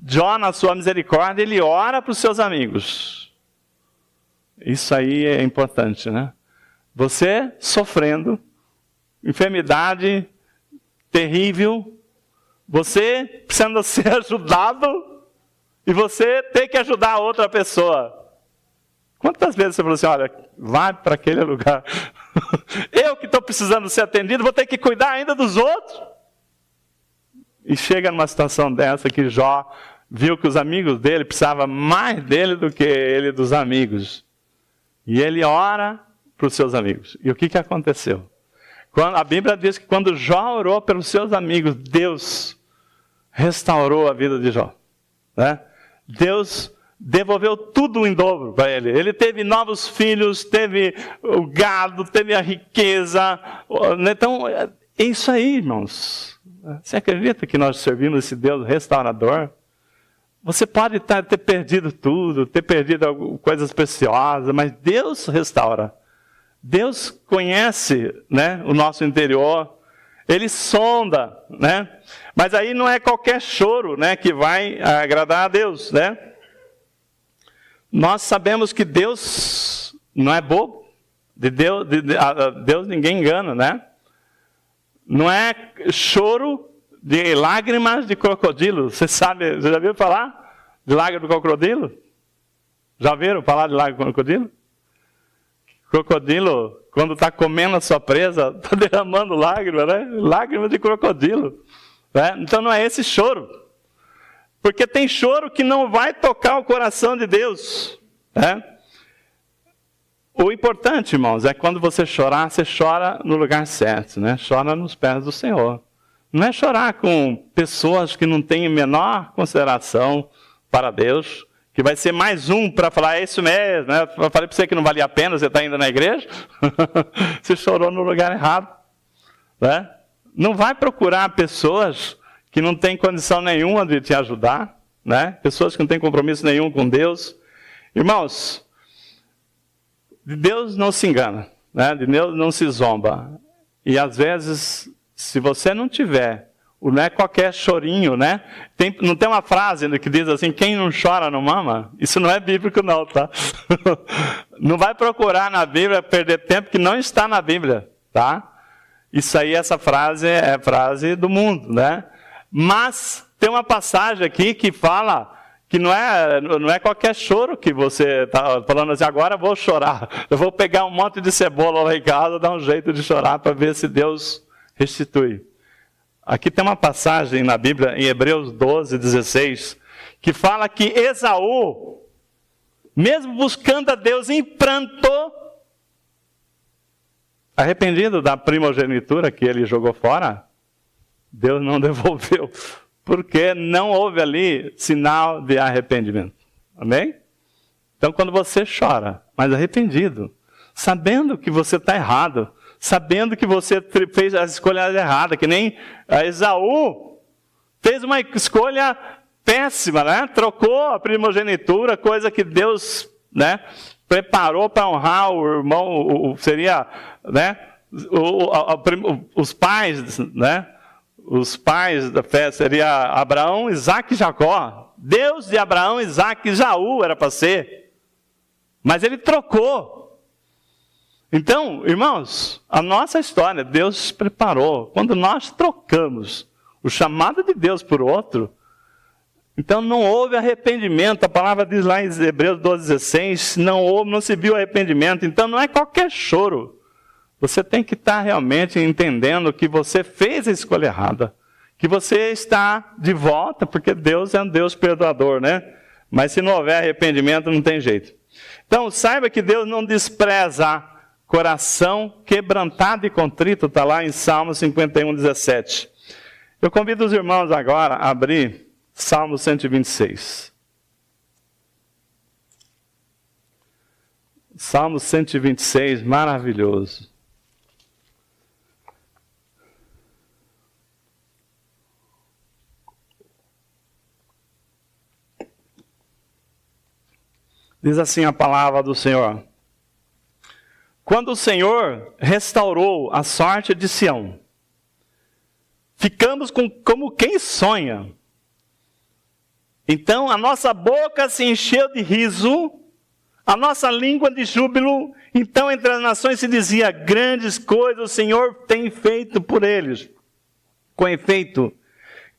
Speaker 1: Jó, na sua misericórdia, ele ora para os seus amigos. Isso aí é importante, né? Você sofrendo, enfermidade terrível, você precisando ser ajudado, e você tem que ajudar a outra pessoa. Quantas vezes você falou assim, olha, vai para aquele lugar. Eu que estou precisando ser atendido, vou ter que cuidar ainda dos outros. E chega numa situação dessa que Jó viu que os amigos dele precisavam mais dele do que ele dos amigos. E ele ora para os seus amigos. E o que aconteceu? A Bíblia diz que quando Jó orou pelos seus amigos, Deus restaurou a vida de Jó. Né? Deus devolveu tudo em dobro para ele. Ele teve novos filhos, teve o gado, teve a riqueza. Então, é isso aí, irmãos. Você acredita que nós servimos esse Deus restaurador? Você pode ter perdido tudo, ter perdido coisas preciosas, mas Deus restaura. Deus conhece, né, o nosso interior, Ele sonda, né? Mas aí não é qualquer choro, né, que vai agradar a Deus, né? Nós sabemos que Deus não é bobo. Deus ninguém engana, né? Não é choro de lágrimas de crocodilo. Você já viu falar de lágrimas de crocodilo? Já viram falar de lágrimas de crocodilo? Crocodilo, quando está comendo a sua presa, está derramando lágrimas, né? Lágrimas de crocodilo. Né? Então não é esse choro. Porque tem choro que não vai tocar o coração de Deus. Né? O importante, irmãos, é quando você chorar, você chora no lugar certo, né? Chora nos pés do Senhor. Não é chorar com pessoas que não têm a menor consideração para Deus, que vai ser mais um para falar, é isso mesmo, né? Eu falei para você que não valia a pena, você está indo na igreja. Você chorou no lugar errado. Né? Não vai procurar pessoas que não têm condição nenhuma de te ajudar, né? Pessoas que não têm compromisso nenhum com Deus. Irmãos, de Deus não se engana, né? De Deus não se zomba. E às vezes, se você não tiver, não é qualquer chorinho, né? Não tem uma frase que diz assim, quem não chora não mama? Isso não é bíblico não, tá? Não vai procurar na Bíblia perder tempo que não está na Bíblia, tá? Isso aí, essa frase é frase do mundo, né? Mas tem uma passagem aqui que fala que não é qualquer choro que você está falando assim, agora eu vou chorar. Eu vou pegar um monte de cebola lá em casa, dar um jeito de chorar para ver se Deus restitui. Aqui tem uma passagem na Bíblia, em Hebreus 12, 16, que fala que Esaú, mesmo buscando a Deus em pranto, arrependido da primogenitura que ele jogou fora, Deus não devolveu, porque não houve ali sinal de arrependimento. Amém? Então, quando você chora, mas arrependido, sabendo que você está errado, sabendo que você fez as escolhas erradas, que nem Esaú fez uma escolha péssima, né? Trocou a primogenitura, coisa que Deus, né, preparou para honrar o irmão, seria, né, os pais, né? Os pais da fé seria Abraão, Isaac e Jacó. Deus de Abraão, Isaac e Esaú era para ser. Mas ele trocou. Então, irmãos, a nossa história, Deus preparou. Quando nós trocamos o chamado de Deus por outro, então não houve arrependimento. A palavra diz lá em Hebreus 12,16, não se viu arrependimento. Então não é qualquer choro. Você tem que estar realmente entendendo que você fez a escolha errada. Que você está de volta, porque Deus é um Deus perdoador, né? Mas se não houver arrependimento, não tem jeito. Então, saiba que Deus não despreza coração quebrantado e contrito. Está lá em Salmo 51, 17. Eu convido os irmãos agora a abrir Salmo 126. Salmo 126, maravilhoso. Diz assim a palavra do Senhor. Quando o Senhor restaurou a sorte de Sião, ficamos como quem sonha. Então a nossa boca se encheu de riso, a nossa língua de júbilo. Então entre as nações se dizia, grandes coisas o Senhor tem feito por eles. Com efeito,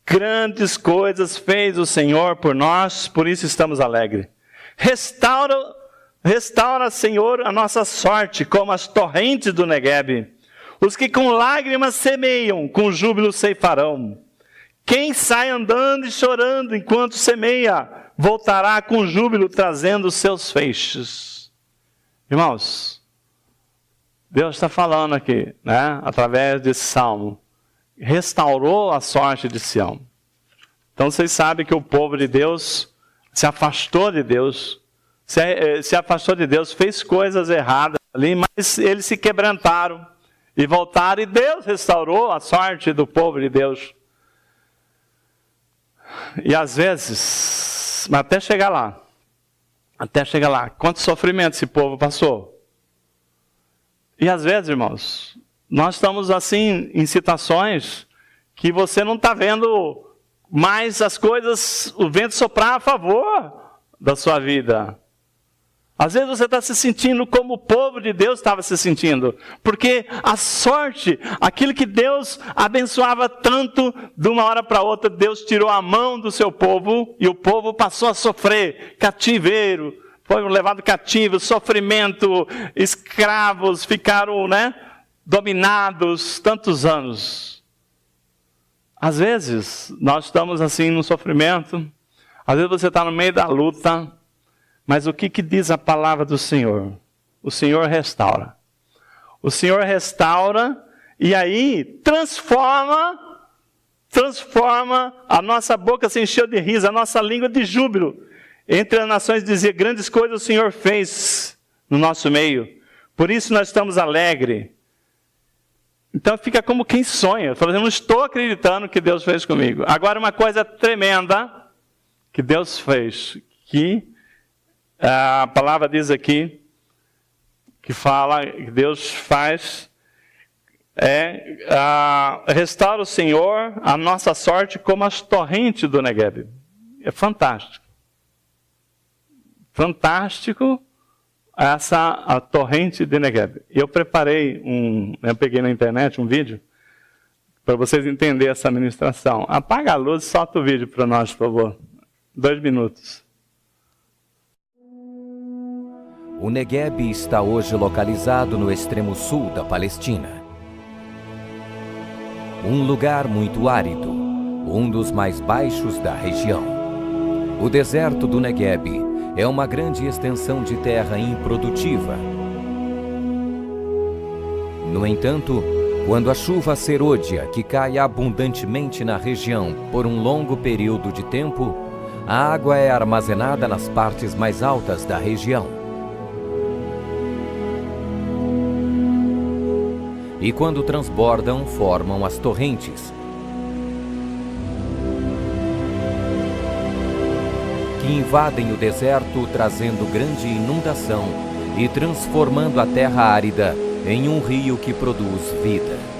Speaker 1: grandes coisas fez o Senhor por nós, por isso estamos alegres. Restaura, Senhor, a nossa sorte, como as torrentes do Neguebe. Os que com lágrimas semeiam, com júbilo ceifarão. Quem sai andando e chorando enquanto semeia, voltará com júbilo trazendo os seus feixes. Irmãos, Deus está falando aqui, né, através desse salmo. Restaurou a sorte de Sião. Então vocês sabem que o povo de Deus se afastou de Deus, se afastou de Deus, fez coisas erradas ali, mas eles se quebrantaram e voltaram, e Deus restaurou a sorte do povo de Deus. E às vezes, Mas até chegar lá, quanto sofrimento esse povo passou. E às vezes, irmãos, nós estamos assim em situações que você não está vendo mais as coisas, o vento soprar a favor da sua vida. Às vezes você está se sentindo como o povo de Deus estava se sentindo. Porque a sorte, aquilo que Deus abençoava tanto, de uma hora para outra, Deus tirou a mão do seu povo e o povo passou a sofrer cativeiro. Foi levado cativo, sofrimento, escravos, ficaram, dominados tantos anos. Às vezes, nós estamos assim no sofrimento, às vezes você está no meio da luta, mas o que diz a palavra do Senhor? O Senhor restaura. O Senhor restaura e aí transforma, a nossa boca se encheu de riso, a nossa língua de júbilo. Entre as nações dizia, grandes coisas o Senhor fez no nosso meio. Por isso nós estamos alegres. Então fica como quem sonha. Fala, eu não estou acreditando que Deus fez comigo. Agora uma coisa tremenda que Deus fez, que a palavra diz aqui, que fala, que Deus faz, restaura o Senhor a nossa sorte como as torrentes do Negueb. É fantástico. Fantástico a torrente de Negueb. Eu preparei eu peguei na internet um vídeo, para vocês entenderem essa ministração. Apaga a luz e solta o vídeo para nós, por favor. 2 minutos.
Speaker 2: O Negueb está hoje localizado no extremo sul da Palestina. Um lugar muito árido, um dos mais baixos da região. O deserto do Negueb é uma grande extensão de terra improdutiva. No entanto, quando a chuva serôdia, que cai abundantemente na região por um longo período de tempo, a água é armazenada nas partes mais altas da região. E quando transbordam, formam as torrentes, que invadem o deserto, trazendo grande inundação e transformando a terra árida em um rio que produz vida.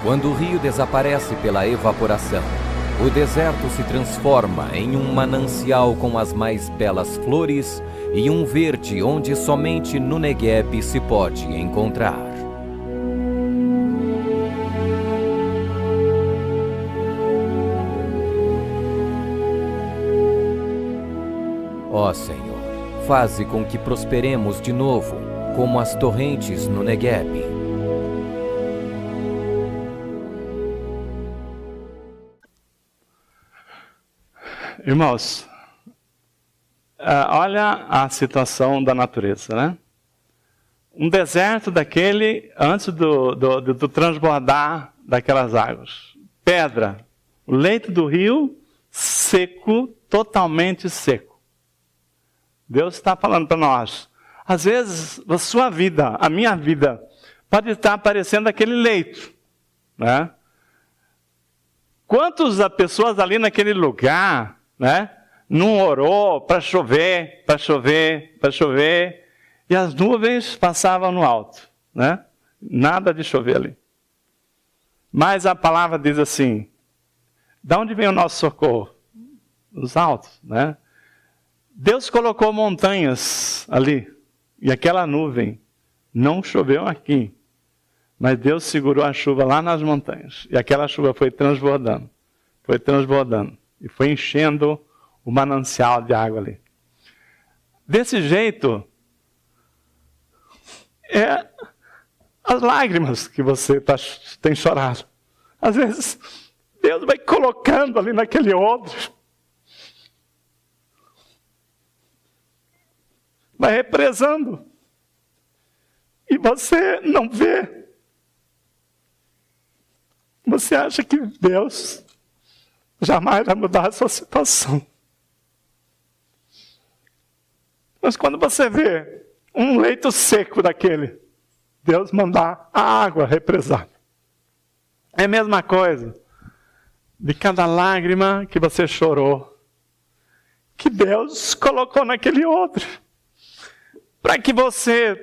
Speaker 2: Quando o rio desaparece pela evaporação, o deserto se transforma em um manancial com as mais belas flores e um verde onde somente no Negueb se pode encontrar. Ó Senhor, faze com que prosperemos de novo, como as torrentes no Negueb.
Speaker 1: Irmãos, olha a situação da natureza, né? Um deserto daquele antes do transbordar daquelas águas. Pedra, o leito do rio seco, totalmente seco. Deus está falando para nós. Às vezes, a sua vida, a minha vida, pode estar parecendo aquele leito, né? Quantas pessoas ali naquele lugar, né, não orou para chover, para chover, para chover, e as nuvens passavam no alto, né? Nada de chover ali. Mas a palavra diz assim: de onde vem o nosso socorro? Dos altos, né? Deus colocou montanhas ali, e aquela nuvem não choveu aqui, mas Deus segurou a chuva lá nas montanhas, e aquela chuva foi transbordando, e foi enchendo o manancial de água ali. Desse jeito, é as lágrimas que você tem chorado. Às vezes, Deus vai colocando ali naquele odre, vai represando, e você não vê. Você acha que Deus jamais vai mudar a sua situação. Mas quando você vê um leito seco daquele, Deus mandar a água represar. É a mesma coisa de cada lágrima que você chorou, que Deus colocou naquele outro, para que você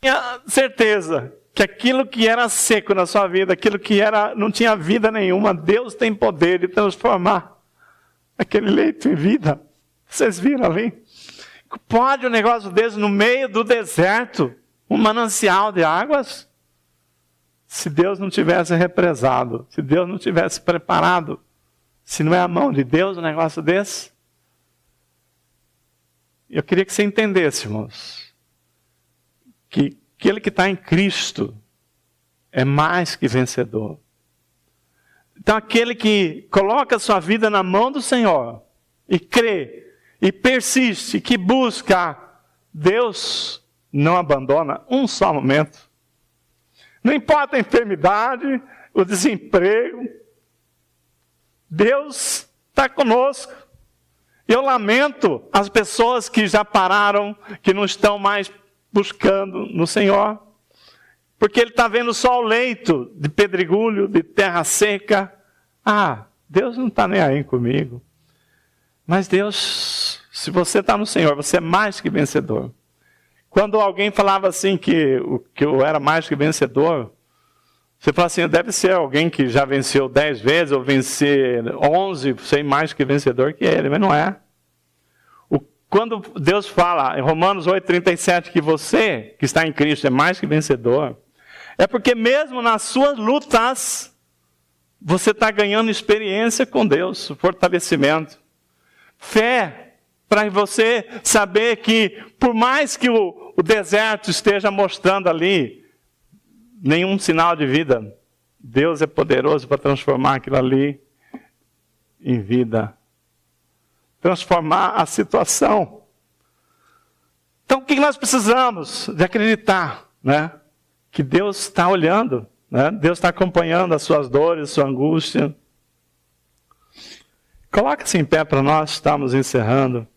Speaker 1: tenha certeza que aquilo que era seco na sua vida, aquilo que não tinha vida nenhuma, Deus tem poder de transformar aquele leito em vida. Vocês viram ali? Pode um negócio desse no meio do deserto, um manancial de águas? Se Deus não tivesse represado, se Deus não tivesse preparado, se não é a mão de Deus um negócio desse? Eu queria que você entendesse, irmãos, que aquele que está em Cristo é mais que vencedor. Então aquele que coloca a sua vida na mão do Senhor e crê, e persiste, que busca, Deus não abandona um só momento. Não importa a enfermidade, o desemprego, Deus está conosco. Eu lamento as pessoas que já pararam, que não estão mais buscando no Senhor, porque ele está vendo só o leito de pedregulho, de terra seca. Deus não está nem aí comigo. Mas Deus, se você está no Senhor, você é mais que vencedor. Quando alguém falava assim que eu era mais que vencedor, você fala assim, deve ser alguém que já venceu 10 vezes, ou vencer 11, ser mais que vencedor que ele, mas não é. Quando Deus fala em Romanos 8,37 que você, que está em Cristo, é mais que vencedor, é porque mesmo nas suas lutas, você está ganhando experiência com Deus, fortalecimento. Fé, para você saber que, por mais que o deserto esteja mostrando ali nenhum sinal de vida, Deus é poderoso para transformar aquilo ali em vida. Transformar a situação. Então, o que nós precisamos? De acreditar, né? Que Deus está olhando, né? Deus está acompanhando as suas dores, sua angústia. Coloque-se em pé para nós, estamos encerrando.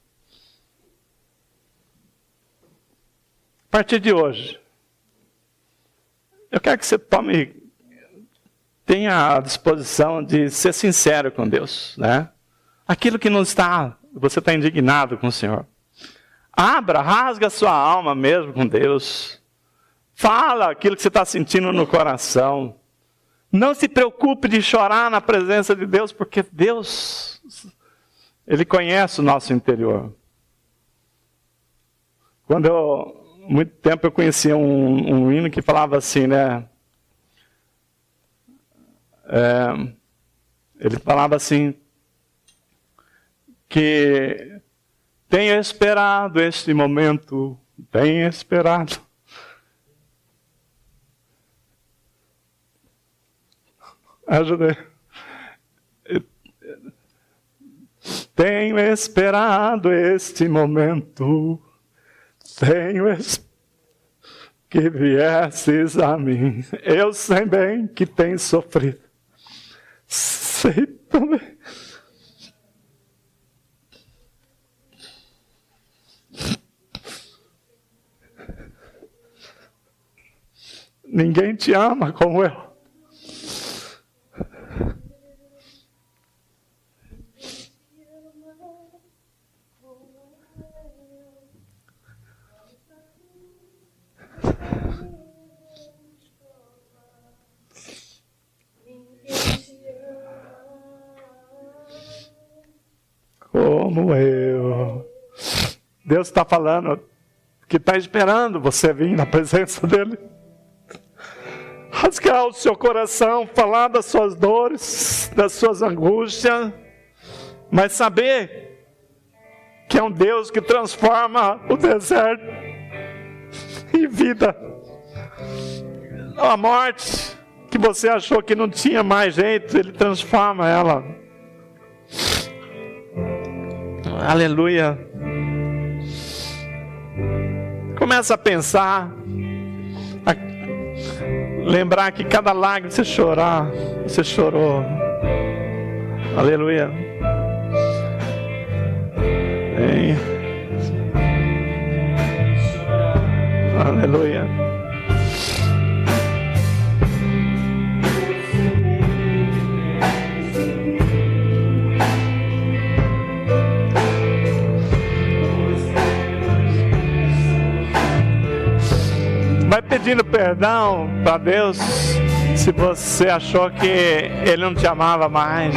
Speaker 1: A partir de hoje, eu quero que você tenha a disposição de ser sincero com Deus, né? Aquilo que não está, você está indignado com o Senhor. Rasga a sua alma mesmo com Deus. Fala aquilo que você está sentindo no coração. Não se preocupe de chorar na presença de Deus, porque Deus, Ele conhece o nosso interior. Muito tempo eu conhecia um hino que falava assim, né? Ele falava assim, que Tenho esperado este momento, tenho esperado. Ajuda aí. Tenho esperado este momento, tenho que viesses a mim. Eu sei bem que tens sofrido, sei também. Ninguém te ama como eu. Como eu. Deus está falando que está esperando você vir na presença dEle. Rasgar o seu coração, falar das suas dores, das suas angústias, mas saber que é um Deus que transforma o deserto em vida. A morte que você achou que não tinha mais jeito, Ele transforma ela. Aleluia. Começa a pensar, lembrar que cada lágrima você chorar, você chorou. Aleluia. Hein? Aleluia. Vai pedindo perdão para Deus se você achou que Ele não te amava mais.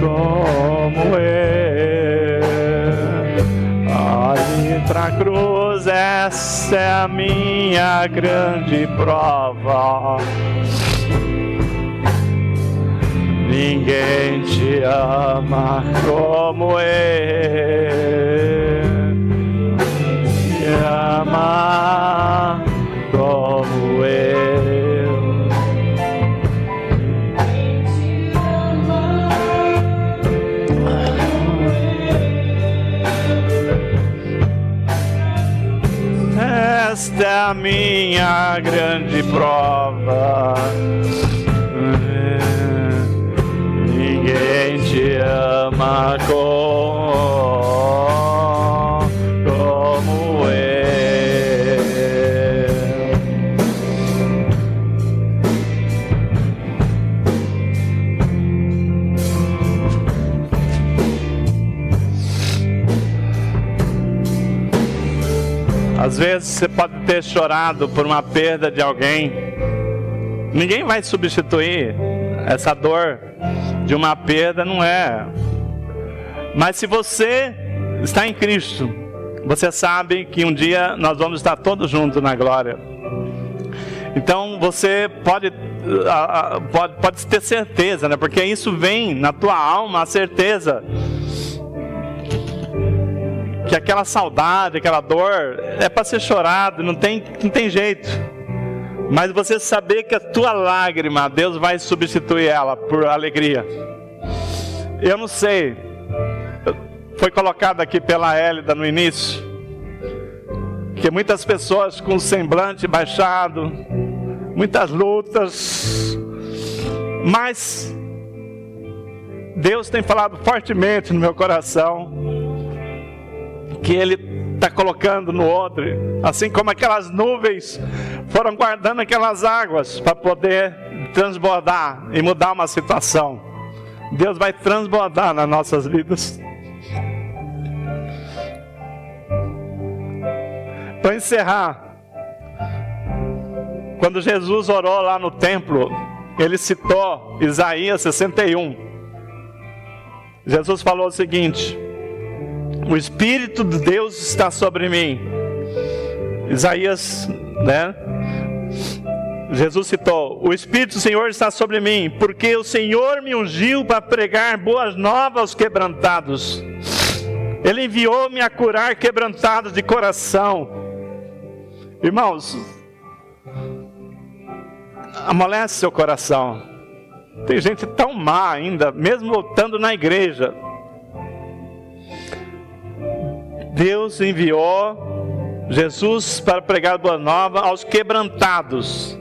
Speaker 1: Como eu, ali pra cruz, essa é a minha grande prova. Ninguém te ama como eu, te ama como eu. Esta é a minha grande prova. Ninguém te ama como eu. Às vezes você pode ter chorado por uma perda de alguém. Ninguém vai substituir essa dor de uma perda, não é. Mas se você está em Cristo, você sabe que um dia nós vamos estar todos juntos na glória. Então você pode ter certeza, né? Porque isso vem na tua alma, a certeza que aquela saudade, aquela dor é para ser chorado, não tem jeito. Mas você saber que a tua lágrima, Deus vai substituir ela por alegria. Eu não sei, foi colocado aqui pela Hélida no início, que muitas pessoas com o semblante baixado, muitas lutas, mas Deus tem falado fortemente no meu coração, que Ele está colocando no outro, assim como aquelas nuvens foram guardando aquelas águas para poder transbordar e mudar uma situação. Deus vai transbordar nas nossas vidas. Para encerrar, quando Jesus orou lá no templo, Ele citou Isaías 61. Jesus falou o seguinte: o Espírito de Deus está sobre mim. Isaías, né? Jesus citou: o Espírito do Senhor está sobre mim, porque o Senhor me ungiu para pregar boas novas aos quebrantados. Ele enviou-me a curar quebrantados de coração. Irmãos, amolece seu coração. Tem gente tão má ainda, mesmo voltando na igreja. Deus enviou Jesus para pregar boa nova aos quebrantados,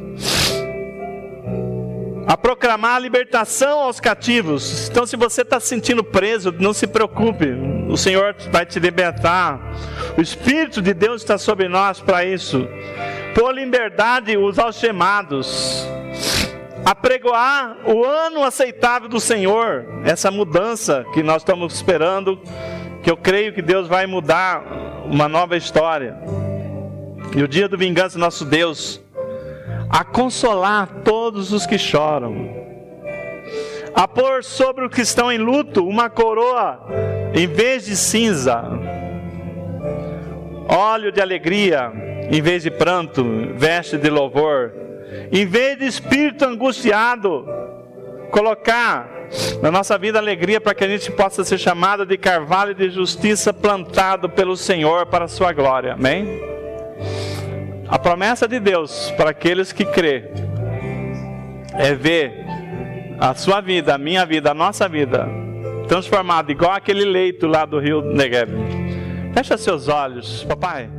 Speaker 1: a proclamar a libertação aos cativos. Então, se você está se sentindo preso, não se preocupe, o Senhor vai te libertar. O Espírito de Deus está sobre nós para isso. Pôr liberdade os algemados, apregoar o ano aceitável do Senhor. Essa mudança que nós estamos esperando, que eu creio que Deus vai mudar uma nova história. E o dia do vingança, nosso Deus, a consolar todos os que choram, a pôr sobre os que estão em luto uma coroa em vez de cinza, óleo de alegria em vez de pranto, veste de louvor, em vez de espírito angustiado, colocar na nossa vida alegria, para que a gente possa ser chamado de carvalho de justiça plantado pelo Senhor para a sua glória. Amém? A promessa de Deus para aqueles que crêem é ver a sua vida, a minha vida, a nossa vida transformada igual aquele leito lá do rio Negev. Fecha seus olhos, papai.